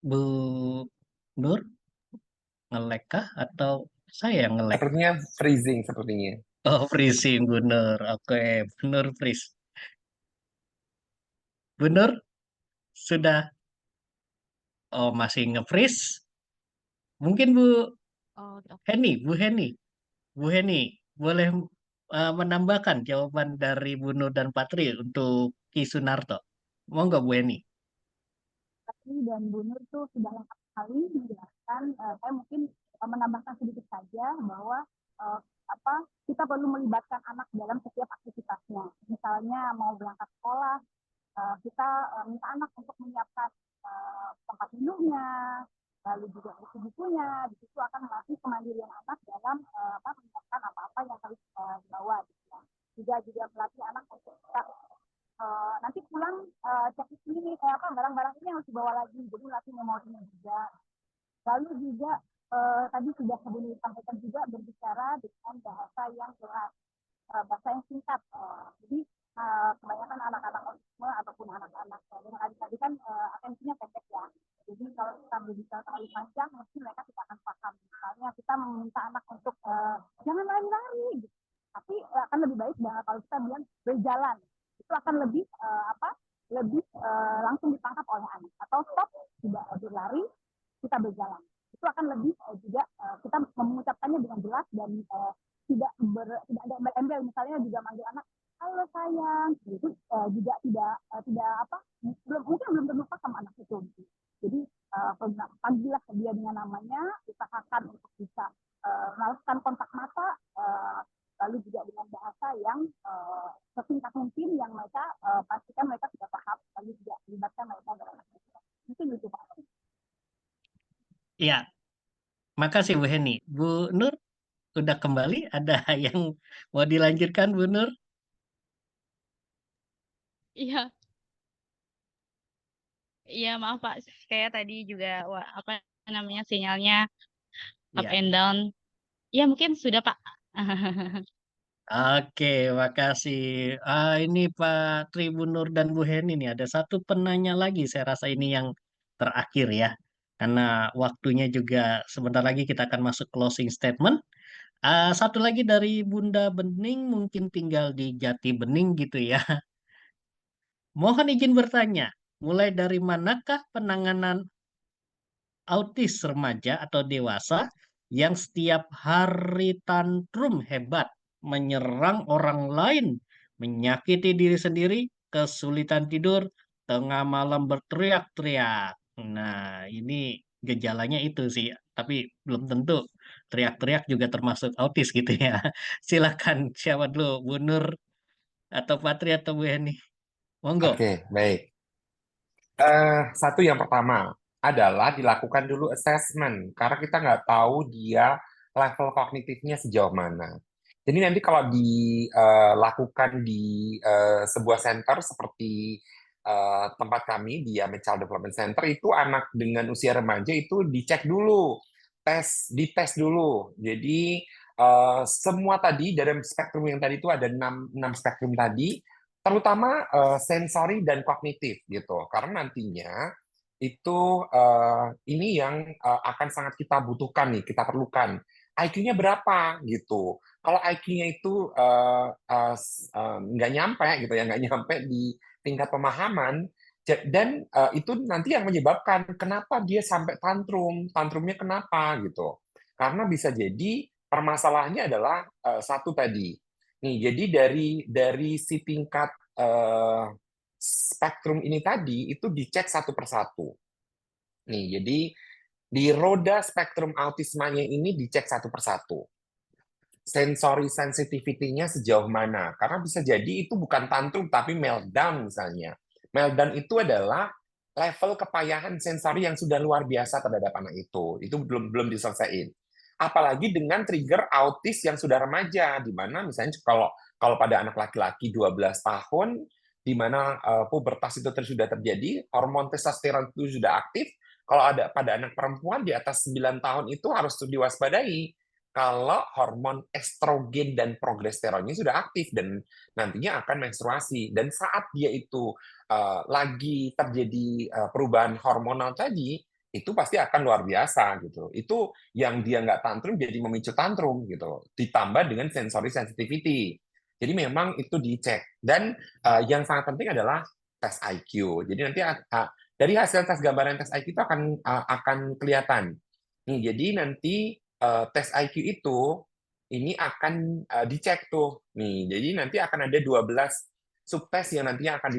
Bu Nur, nge-lag kah atau saya yang nge-lag? Sepertinya freezing sepertinya. Oh, freezing Bu Nur. Oke, Bu Nur freeze. Bu Nur sudah, oh masih nge-freeze. Mungkin Oh, oke. Bu Heni boleh menambahkan jawaban dari Bu Nur dan Patri untuk Ki Sunarto. Mau nggak Bu Heni? Patri dan Bu Nur tuh sudah lengkap sekali menjelaskan. Saya mungkin menambahkan sedikit saja bahwa uh, apa kita perlu melibatkan anak dalam setiap aktivitasnya. Misalnya mau berangkat sekolah, kita minta anak untuk menyiapkan tempat minumnya, lalu juga buku-bukunya. Di situ akan melatih kemandirian anak dalam menyiapkan apa-apa yang harus dibawa. Gitu ya. Juga melatih anak untuk kita nanti pulang cek ini barang-barang ini harus dibawa lagi, jadi latih memorinya juga. Lalu juga tadi sudah disampaikan juga berbicara dengan bahasa yang jelas, bahasa yang singkat. Jadi kebanyakan anak-anak autisme ataupun anak-anak dengan adik-adik kan atensinya pendek ya. Jadi kalau kita berbicara terlalu panjang, mesti mereka tidak akan paham. Misalnya kita meminta anak untuk jangan lari-lari, gitu. Tapi akan lebih baik kalau kita bilang berjalan. Itu akan lebih lebih langsung ditangkap oleh anak. Atau stop, tidak berlari, kita berjalan. Itu akan lebih juga kita mengucapkannya dengan jelas dan tidak ada embel-embel, misalnya juga manggil anak halo sayang, itu juga mungkin belum tentu paham anak itu. Jadi panggillah dia dengan namanya, usahakan untuk bisa melakukan kontak mata, lalu juga dengan bahasa yang sesingkat mungkin yang mereka pastikan mereka sudah paham, lalu juga melibatkan mereka dalam aktivitas. Mungkin itu Pak. Ya, makasih Bu Heni. Bu Nur udah kembali. Ada yang mau dilanjutkan Bu Nur? Iya, iya maaf Pak, kayak tadi juga apa namanya sinyalnya up Ya. and down. Ya mungkin sudah Pak. Oke, makasih. Ini Pak Tribunur dan Bu Heni nih, ada satu penanya lagi. Saya rasa ini yang terakhir ya. Karena waktunya juga sebentar lagi kita akan masuk closing statement. Satu lagi dari Bunda Bening, mungkin tinggal di Jati Bening gitu ya. Mohon izin bertanya, mulai dari manakah penanganan autis remaja atau dewasa yang setiap hari tantrum hebat, menyerang orang lain, menyakiti diri sendiri, kesulitan tidur, tengah malam berteriak-teriak. Nah, ini gejalanya itu sih, tapi belum tentu teriak-teriak juga termasuk autis gitu ya. Silakan siapa dulu, Bu Nur atau Patri atau Bu Heni? Monggo. Oke, baik. Satu yang pertama adalah dilakukan dulu assessment, karena kita nggak tahu dia level kognitifnya sejauh mana. Jadi nanti kalau dilakukan di sebuah center seperti tempat kami di Yamed Child Development Center, itu anak dengan usia remaja itu dicek dulu, dites dulu. Jadi semua tadi dari spektrum yang tadi itu ada 6 spektrum tadi, terutama sensori dan kognitif gitu, karena nantinya itu ini yang akan sangat kita butuhkan nih, kita perlukan IQ-nya berapa gitu. Kalau IQ-nya itu nggak nyampe gitu ya, nggak nyampe di tingkat pemahaman, dan itu nanti yang menyebabkan kenapa dia sampai tantrumnya kenapa gitu. Karena bisa jadi permasalahannya adalah satu tadi. Nih, jadi dari si tingkat spektrum ini tadi itu dicek satu persatu. Nih, jadi di roda spektrum autismanya ini dicek satu persatu. Sensory sensitivity-nya sejauh mana? Karena bisa jadi itu bukan tantrum tapi meltdown misalnya. Meltdown itu adalah level kepayahan sensori yang sudah luar biasa terhadap anak itu. Itu belum belum diselesaikan. Apalagi dengan trigger autis yang sudah remaja, di mana misalnya kalau pada anak laki-laki 12 tahun, di mana pubertas itu sudah terjadi, hormon testosteron itu sudah aktif. Kalau ada pada anak perempuan di atas 9 tahun itu harus diwaspadai kalau hormon estrogen dan progesteronnya sudah aktif dan nantinya akan menstruasi. Dan saat dia itu lagi terjadi perubahan hormonal tadi, itu pasti akan luar biasa gitu. Itu yang dia nggak tantrum jadi memicu tantrum gitu. Ditambah dengan sensory sensitivity. Jadi memang itu dicek. Dan yang sangat penting adalah tes IQ. Jadi nanti dari hasil tes gambaran tes IQ itu akan kelihatan. Nih, jadi nanti tes IQ itu ini akan dicek tuh. Nih, jadi nanti akan ada 12 subtes yang nantinya akan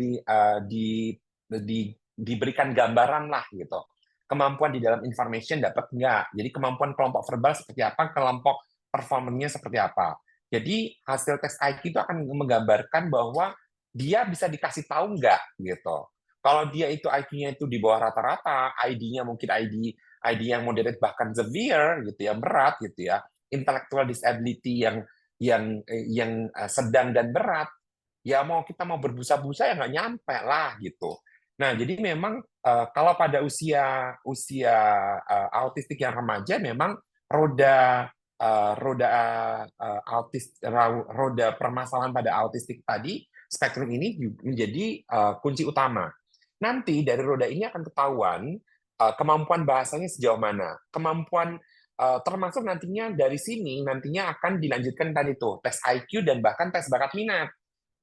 diberikan gambaran lah gitu. Kemampuan di dalam information dapat nggak? Jadi kemampuan kelompok verbal seperti apa, kelompok performance-nya seperti apa. Jadi hasil tes IQ itu akan menggambarkan bahwa dia bisa dikasih tahu nggak gitu. Kalau dia itu IQ-nya itu di bawah rata-rata, ID-nya mungkin ID yang moderate bahkan severe gitu ya, berat gitu ya, intellectual disability yang sedang dan berat, ya kita mau berbusa-busa ya nggak nyampe lah gitu. Nah, jadi memang kalau pada usia autistik yang remaja memang roda roda roda permasalahan pada autistik tadi spektrum ini menjadi kunci utama. Nanti dari roda ini akan ketahuan kemampuan bahasanya sejauh mana, kemampuan termasuk nantinya dari sini nantinya akan dilanjutkan tadi tuh tes IQ dan bahkan tes bakat minat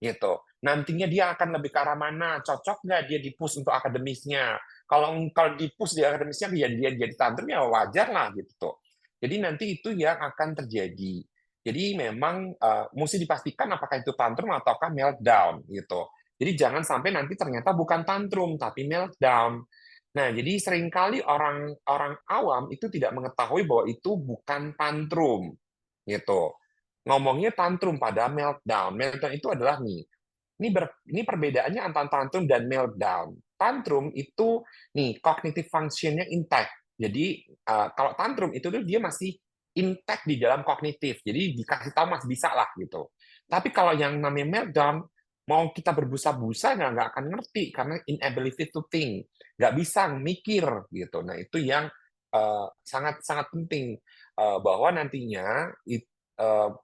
gitu. Nantinya dia akan lebih ke arah mana, cocok nggak dia di-push untuk akademisnya. Kalau di-push di akademisnya dia jadi tantrum ya wajar lah gitu tuh. Jadi nanti itu yang akan terjadi. Jadi memang mesti dipastikan apakah itu tantrum ataukah meltdown gitu. Jadi jangan sampai nanti ternyata bukan tantrum tapi meltdown. Nah, jadi seringkali orang awam itu tidak mengetahui bahwa itu bukan tantrum gitu. Ngomongnya tantrum pada meltdown. Meltdown itu adalah ini perbedaannya antara tantrum dan meltdown. Tantrum itu cognitive function-nya intact. Jadi kalau tantrum itu tuh dia masih intact di dalam kognitif. Jadi dikasih tahu masih bisa lah gitu. Tapi kalau yang namanya meltdown, mau kita berbusa-busa nggak akan ngerti karena inability to think, nggak bisa mikir gitu. Nah itu yang sangat sangat penting bahwa nantinya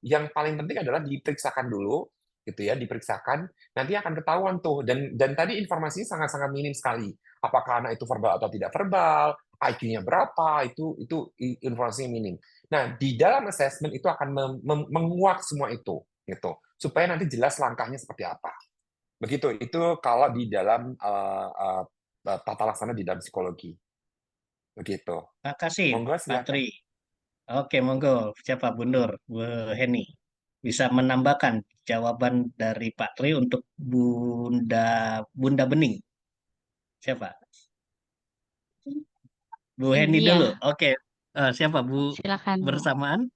yang paling penting adalah diperiksakan dulu gitu ya, diperiksakan, nanti akan ketahuan tuh. Dan tadi informasinya sangat-sangat minim sekali. Apakah anak itu verbal atau tidak verbal, IQ-nya berapa, itu informasinya minim. Nah, di dalam assessment itu akan menguak semua itu gitu. Supaya nanti jelas langkahnya seperti apa. Begitu, itu kalau di dalam tata laksana di dalam psikologi. Begitu. Makasih, Monggo Pak silakan. Tri. Oke, monggo. Siapa Bu Nur, Bu Heni? Bisa menambahkan jawaban dari Pak Tri untuk Bunda Bunda Bening. Siapa? Bu Heni dulu. Iya, Oke. Siapa Bu silakan Bu. bersamaan?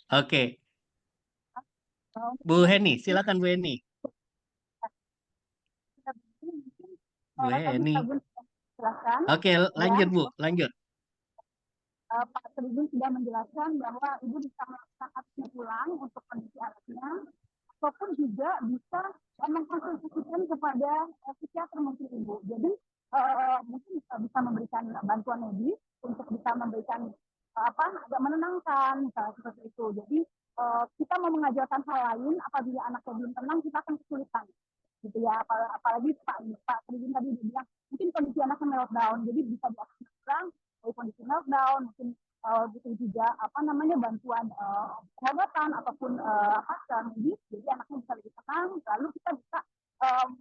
Oke. Untuk Bu yang Heni, silakan Bu Heni. kita mungkin Bu tadi Pak Heni. Gun sudah jelaskan Oke, ya, lanjut Bu, lanjut. Pak Tribun sudah menjelaskan bahwa ibu bisa melakukan aksinya pulang untuk kondisi anaknya, ataupun juga bisa mengkonsultasikan kepada psikiater mungkin ibu. Jadi mungkin bisa memberikan bantuan medis untuk bisa memberikan agak menenangkan misalnya seperti itu. Jadi kita mau mengajarkan hal lain apabila anaknya belum tenang kita akan kesulitan gitu ya. Apalagi Pak Tribun tadi bilang mungkin kondisi anaknya meltdown, jadi bisa diakses pulang dari kondisi meltdown, mungkin butuh juga bantuan pengobatan ataupun secara medis, jadi anaknya bisa lebih tenang. Lalu kita bisa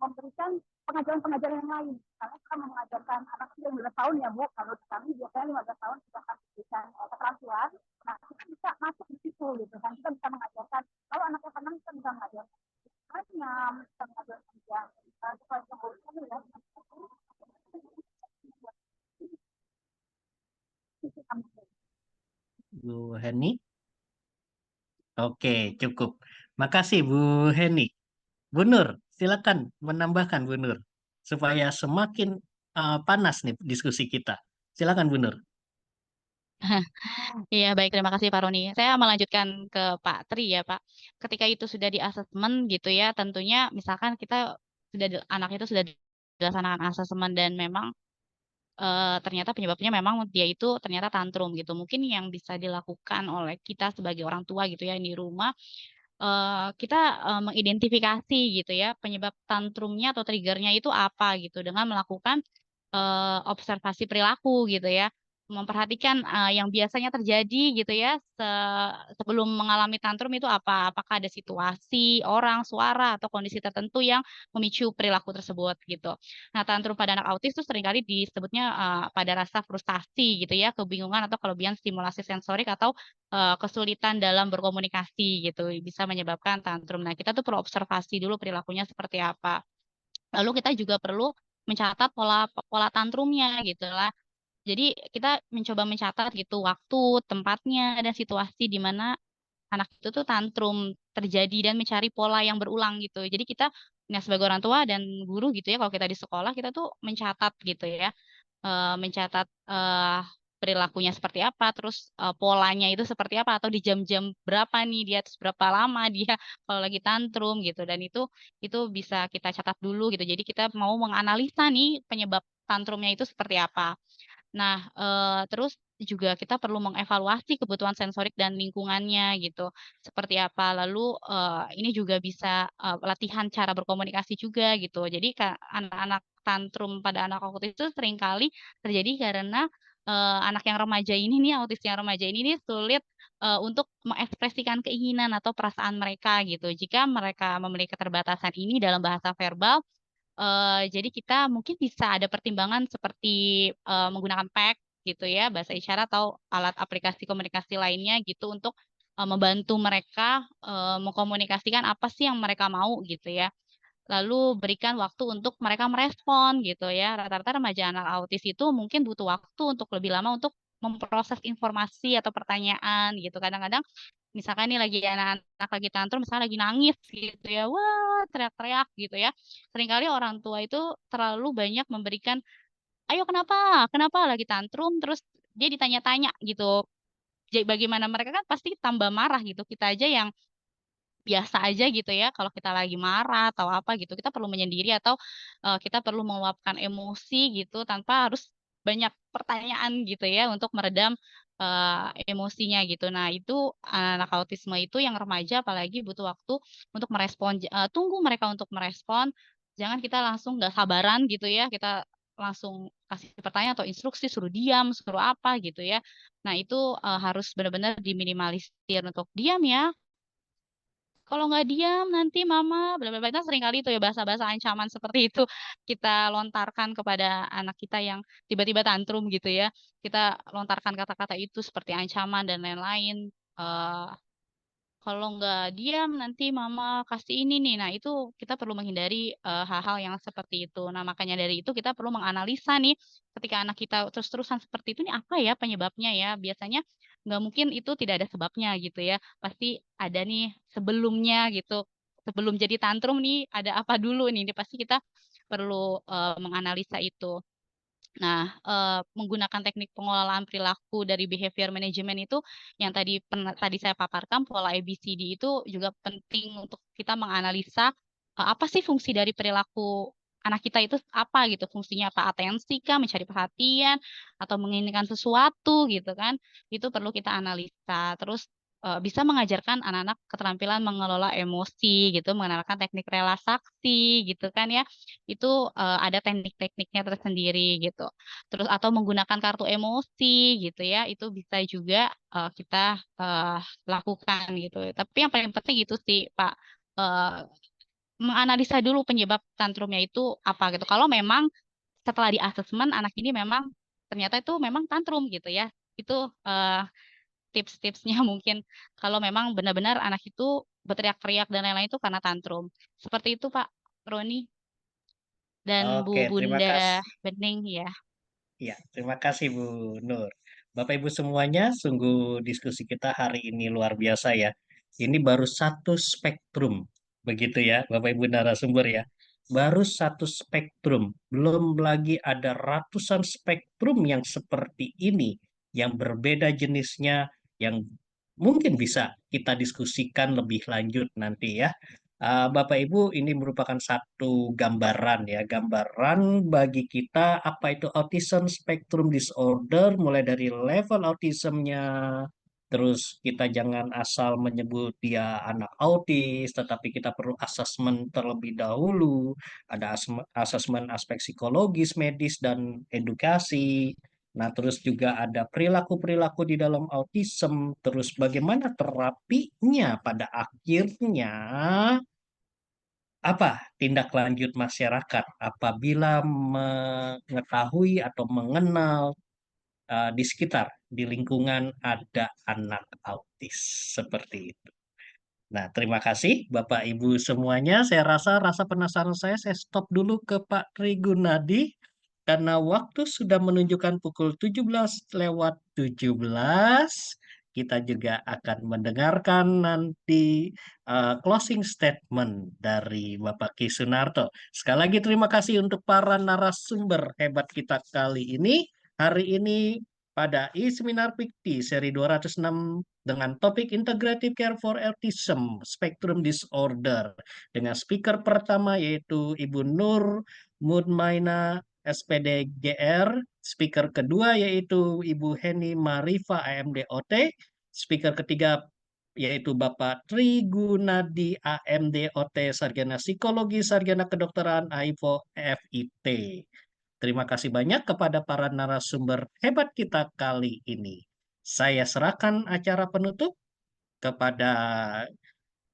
memberikan pengajaran-pengajaran yang lain. Karena kita mengajarkan anak usia 15 tahun ya Bu, kalau di kami biasanya 15 tahun kita akan memberikan keterampilan. Nah kita bisa masuk di situ gitu kan, kita bisa mengajarkan kalau anaknya tenang kita bisa mengajarkan nyam, kita mengajarkan juga supaya kemudian ya Bu Heni. Oke, cukup. Makasih Bu Heni. Bu Nur, silakan menambahkan Bu Nur supaya semakin panas nih diskusi kita. Silakan Bu Nur. Iya, baik. Terima kasih Pak Roni. Saya melanjutkan ke Pak Tri ya, Pak. Ketika itu sudah di asesmen gitu ya, tentunya misalkan kita anak itu sudah dilaksanakan asesmen dan memang ternyata penyebabnya memang dia itu ternyata tantrum gitu. Mungkin yang bisa dilakukan oleh kita sebagai orang tua gitu ya di rumah, kita mengidentifikasi gitu ya penyebab tantrumnya atau triggernya itu apa gitu dengan melakukan observasi perilaku gitu ya, memperhatikan, yang biasanya terjadi gitu ya sebelum mengalami tantrum itu apa, apakah ada situasi, orang, suara, atau kondisi tertentu yang memicu perilaku tersebut gitu. Nah, tantrum pada anak autis itu seringkali disebutnya, pada rasa frustasi gitu ya, kebingungan atau kelebihan stimulasi sensorik atau, kesulitan dalam berkomunikasi gitu, bisa menyebabkan tantrum. Nah, kita tuh perlu observasi dulu perilakunya seperti apa. Lalu kita juga perlu mencatat pola pola tantrumnya gitulah. Jadi kita mencoba mencatat gitu waktu, tempatnya, dan situasi di mana anak itu tuh tantrum terjadi dan mencari pola yang berulang gitu. Jadi kita, nah sebagai orang tua dan guru gitu ya, kalau kita di sekolah kita tuh mencatat gitu ya. Mencatat, perilakunya seperti apa, terus, polanya itu seperti apa, atau di jam-jam berapa nih dia, terus berapa lama dia kalau lagi tantrum gitu, dan itu bisa kita catat dulu gitu. Jadi kita mau menganalisa nih penyebab tantrumnya itu seperti apa. Nah, terus juga kita perlu mengevaluasi kebutuhan sensorik dan lingkungannya gitu, seperti apa. Lalu, ini juga bisa, latihan cara berkomunikasi juga gitu. Jadi anak-anak tantrum pada anak autis itu seringkali terjadi karena, anak yang remaja ini nih, autis yang remaja ini nih sulit, untuk mengekspresikan keinginan atau perasaan mereka gitu. Jika mereka memiliki keterbatasan ini dalam bahasa verbal, jadi kita mungkin bisa ada pertimbangan seperti, menggunakan PEC gitu ya, bahasa isyarat atau alat aplikasi komunikasi lainnya gitu untuk, membantu mereka, mengkomunikasikan apa sih yang mereka mau gitu ya. Lalu berikan waktu untuk mereka merespon gitu ya. Rata-rata remaja anak autis itu mungkin butuh waktu untuk lebih lama untuk memproses informasi atau pertanyaan gitu. Kadang-kadang misalkan nih lagi anak-anak lagi tantrum, misalnya lagi nangis gitu ya, wah teriak-teriak gitu ya. Seringkali orang tua itu terlalu banyak memberikan, "Ayo kenapa? Kenapa lagi tantrum?" Terus dia ditanya-tanya gitu. Bagaimana mereka kan pasti tambah marah gitu. Kita aja yang biasa aja gitu ya, kalau kita lagi marah atau apa gitu, kita perlu menyendiri atau, kita perlu meluapkan emosi gitu tanpa harus banyak pertanyaan gitu ya untuk meredam, emosinya gitu. Nah itu anak autisme itu yang remaja apalagi butuh waktu untuk merespon, tunggu mereka untuk merespon, jangan kita langsung nggak sabaran gitu ya, kita langsung kasih pertanyaan atau instruksi, suruh diam, suruh apa gitu ya. Nah itu, harus benar-benar diminimalisir untuk, "Diam ya, kalau nggak diam nanti mama bla bla bla." Itu seringkali itu ya bahasa-bahasa ancaman seperti itu kita lontarkan kepada anak kita yang tiba-tiba tantrum gitu ya. Kita lontarkan kata-kata itu seperti ancaman dan lain-lain, eee, Kalau nggak diam nanti mama kasih ini nih. Nah, itu kita perlu menghindari hal-hal yang seperti itu. Nah, makanya dari itu kita perlu menganalisa nih ketika anak kita terus-terusan seperti itu nih apa ya penyebabnya ya? Biasanya nggak mungkin itu tidak ada sebabnya gitu ya. Pasti ada nih sebelumnya gitu. Sebelum jadi tantrum nih ada apa dulu nih? Ini pasti kita perlu menganalisa itu. Nah, menggunakan teknik pengelolaan perilaku dari behavior management itu yang tadi saya paparkan pola ABCD itu juga penting untuk kita menganalisa, apa sih fungsi dari perilaku anak kita itu apa gitu, fungsinya apa, atensi kah, mencari perhatian, atau menginginkan sesuatu gitu kan, itu perlu kita analisa. Terus, bisa mengajarkan anak-anak keterampilan mengelola emosi gitu, mengenalkan teknik relaksasi gitu kan ya, itu, ada teknik-tekniknya tersendiri gitu. Terus atau menggunakan kartu emosi gitu ya, itu bisa juga, kita, lakukan gitu. Tapi yang paling penting itu sih, Pak, eee, menganalisa dulu penyebab tantrumnya itu apa gitu. Kalau memang setelah di-asesmen anak ini memang ternyata itu memang tantrum gitu ya, itu, tips-tipsnya mungkin kalau memang benar-benar anak itu berteriak-teriak dan lain-lain itu karena tantrum. Seperti itu, Pak Roni dan Bu Oke, terima Bunda kasih. Bening ya. Ya, terima kasih Bu Nur. Bapak Ibu semuanya, sungguh diskusi kita hari ini luar biasa ya. Ini baru satu spektrum, begitu ya, Bapak Ibu narasumber ya. Baru satu spektrum, belum lagi ada ratusan spektrum yang seperti ini, yang berbeda jenisnya, yang mungkin bisa kita diskusikan lebih lanjut nanti ya. Bapak Ibu, ini merupakan satu gambaran ya, gambaran bagi kita apa itu autism spectrum disorder, mulai dari level autismnya, terus kita jangan asal menyebut dia anak autis, tetapi kita perlu asesmen terlebih dahulu, ada asesmen aspek psikologis, medis, dan edukasi. Nah, terus juga ada perilaku-perilaku di dalam autism, terus bagaimana terapinya pada akhirnya apa tindak lanjut masyarakat apabila mengetahui atau mengenal di sekitar, di lingkungan ada anak autis seperti itu. Nah, terima kasih Bapak Ibu semuanya. Saya rasa penasaran saya stop dulu ke Pak Trigunadi karena waktu sudah menunjukkan pukul 17:17. Kita juga akan mendengarkan nanti closing statement dari Bapak Ki Sunarto. Sekali lagi terima kasih untuk para narasumber hebat kita kali ini. Hari ini pada e-seminar PIKTI seri 206 dengan topik Integrative Care for Autism Spectrum Disorder dengan speaker pertama yaitu Ibu Nur Mudmaina SPD GR, speaker kedua yaitu Ibu Heni Marifa AMDOT, speaker ketiga yaitu Bapak Tri Gunadi AMDOT Sarjana Psikologi Sarjana Kedokteran AIFO FIT. Terima kasih banyak kepada para narasumber hebat kita kali ini. Saya serahkan acara penutup kepada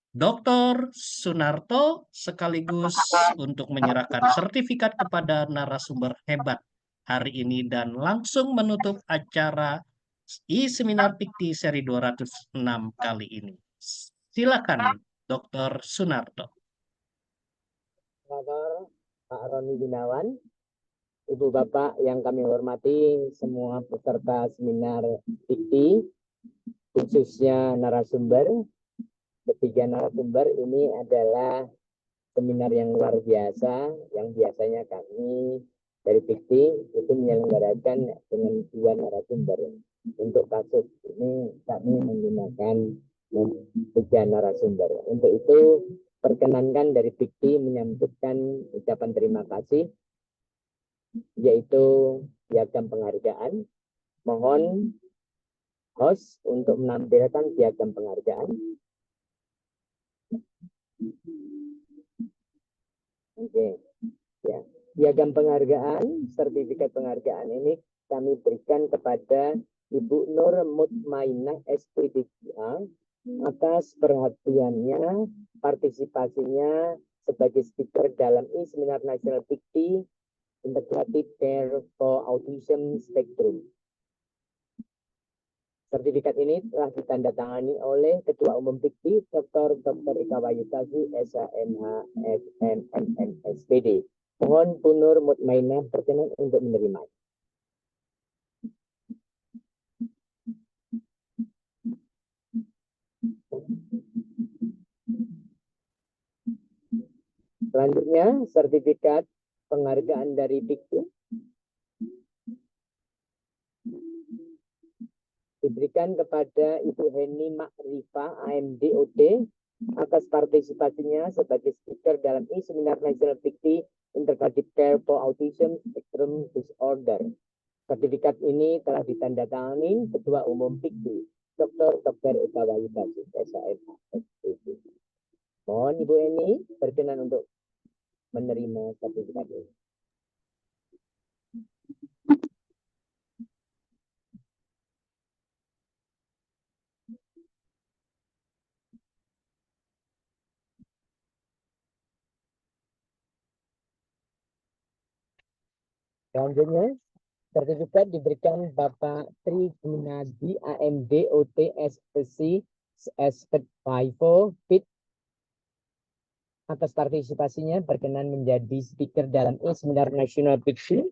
Dr. Sunarto sekaligus untuk menyerahkan sertifikat kepada narasumber hebat hari ini dan langsung menutup acara e-seminar PIKTI seri 206 kali ini. Silakan Dr. Sunarto. Pak Roni Gunawan, Ibu Bapak yang kami hormati, semua peserta seminar PIKTI, khususnya narasumber. Ketiga narasumber ini adalah seminar yang luar biasa, yang biasanya kami dari PIKTI itu menyelenggarakan dengan 2 narasumber. Untuk kasus ini kami menggunakan 3 narasumber. Untuk itu perkenankan dari PIKTI menyampaikan ucapan terima kasih, yaitu piagam penghargaan. Mohon host untuk menampilkan piagam penghargaan. Oke, ya. Piagam penghargaan, sertifikat penghargaan ini kami berikan kepada Ibu Nur Mutmainah SPDGA atas perhatiannya, partisipasinya sebagai speaker dalam e-seminar National PIKTI Integrative Care for Autism Spectrum. Sertifikat ini telah ditandatangani oleh Ketua Umum PIKPI Dr. Eka Wayutasi SHMH SMMN SPD. Mohon Bu Nur Mutmainah berkenan untuk menerima. Selanjutnya, sertifikat penghargaan dari PIKPI diberikan kepada Ibu Heni Makrifah AMDOT atas partisipasinya sebagai speaker dalam e-seminar National PIKPI Integrated Care for Autism Spectrum Disorder. Sertifikat ini telah ditandatangani Ketua Umum PIKPI Dr. Eka Wayutasi SHMH. Mohon Ibu Heni berkenan untuk menerima sertifikat ini. Selanjutnya, sertifikat diberikan Bapak Tri Gunadi AMD OTSPC Aspect 5 FIT atas partisipasinya berkenan menjadi speaker dalam e-seminar National PIKPI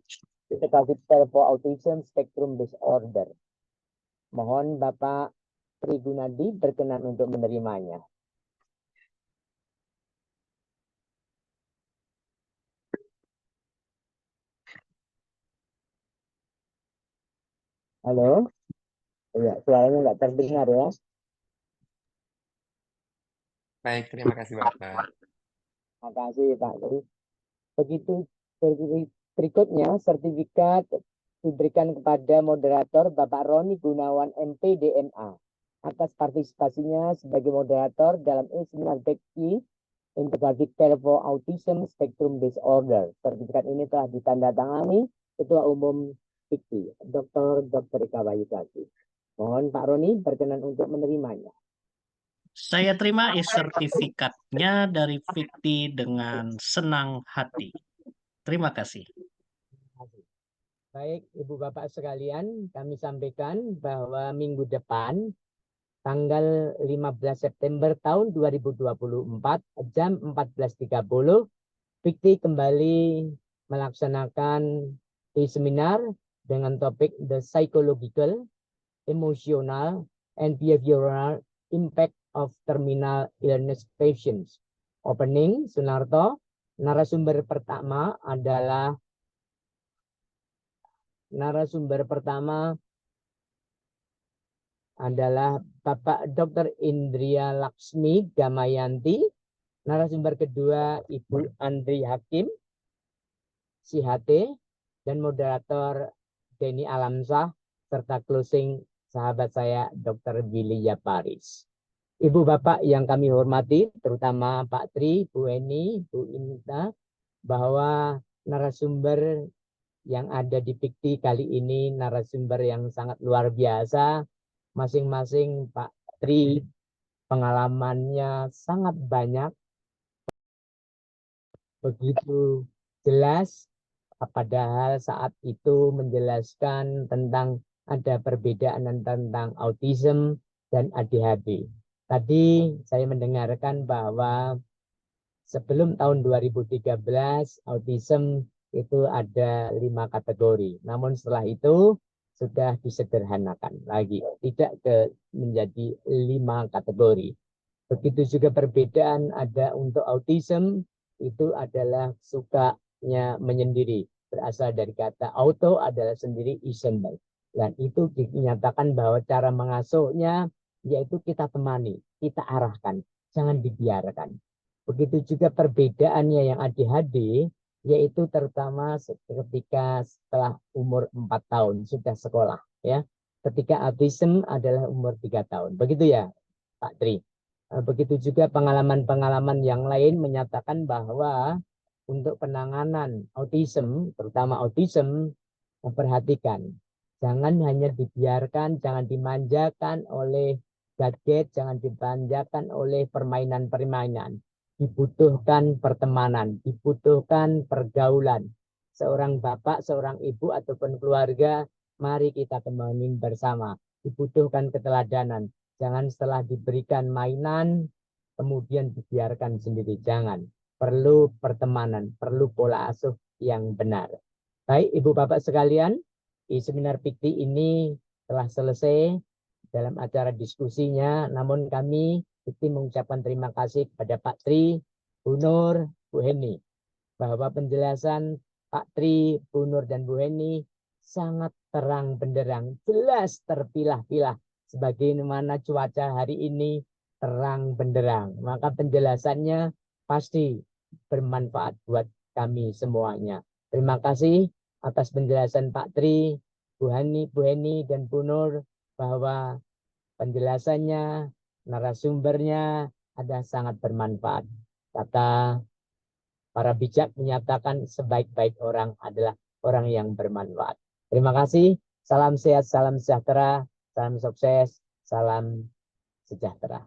Integrated Care for Autism Spectrum Disorder. Mohon Bapak Tri Gunadi berkenan untuk menerimanya. Halo? Ya, suaranya nggak terdengar ya. Baik, terima kasih Bapak. Terima kasih Pak. Jadi, begitu berikutnya sertifikat diberikan kepada moderator Bapak Roni Gunawan MPDMA atas partisipasinya sebagai moderator dalam e-seminar PIKPI Integrated Care for Autism Spectrum Disorder. Sertifikat ini telah ditandatangani Ketua Umum PIKPI Dr. Eka Wayutasi. Mohon Pak Roni berkenan untuk menerimanya. Saya terima e-sertifikatnya dari Fikti dengan senang hati. Terima kasih. Baik, Ibu Bapak sekalian, kami sampaikan bahwa minggu depan, tanggal 15 September tahun 2024, jam 14.30, Fikti kembali melaksanakan e-seminar dengan topik The Psychological, Emotional, and Behavioral Impact of Terminal Illness Patients. Opening, Sunarto. Narasumber pertama adalah Bapak Dr. Indria Laksmi Gamayanti. Narasumber kedua Ibu Andri Hakim, CHT, dan moderator Denny Alamsah, serta closing sahabat saya Dr. Billy Yaparis. Ibu Bapak yang kami hormati, terutama Pak Tri, Bu Eni, Bu Inta, bahwa narasumber yang ada di PIKPI kali ini narasumber yang sangat luar biasa. Masing-masing Pak Tri pengalamannya sangat banyak, begitu jelas, padahal saat itu menjelaskan tentang ada perbedaan tentang autism dan ADHD. Tadi saya mendengarkan bahwa sebelum tahun 2013 autism itu ada 5 kategori. Namun setelah itu sudah disederhanakan lagi, tidak menjadi 5 kategori. Begitu juga perbedaan ada untuk autism, itu adalah sukanya menyendiri. Berasal dari kata auto adalah sendiri, ism. Dan itu dinyatakan bahwa cara mengasuhnya yaitu kita temani, kita arahkan, jangan dibiarkan. Begitu juga perbedaannya yang ADHD, yaitu terutama ketika setelah umur 4 tahun sudah sekolah, ya. Ketika autism adalah umur 3 tahun. Begitu ya, Pak Tri. Begitu juga pengalaman-pengalaman yang lain menyatakan bahwa untuk penanganan autism, terutama autism, memperhatikan. Jangan hanya dibiarkan, jangan dimanjakan oleh gadget, jangan dimanjakan oleh permainan-permainan. Dibutuhkan pertemanan, dibutuhkan pergaulan. Seorang bapak, seorang ibu, ataupun keluarga, mari kita temani bersama. dibutuhkan keteladanan. Jangan setelah diberikan mainan, kemudian dibiarkan sendiri. Jangan. Perlu pertemanan, perlu pola asuh yang benar. Baik, Ibu Bapak sekalian, di seminar Pikti ini telah selesai dalam acara diskusinya. Namun kami Pikti mengucapkan terima kasih kepada Pak Tri, Bu Nur, Bu Heni, bahwa penjelasan Pak Tri, Bu Nur, dan Bu Heni sangat terang benderang, jelas terpilah-pilah sebagaimana cuaca hari ini terang benderang. Maka penjelasannya pasti bermanfaat buat kami semuanya. Terima kasih atas penjelasan Pak Tri, Bu Heni, dan Bu Nur, bahwa penjelasannya, narasumbernya ada sangat bermanfaat. Kata para bijak menyatakan sebaik-baik orang adalah orang yang bermanfaat. Terima kasih. Salam sehat, salam sejahtera, salam sukses, salam sejahtera.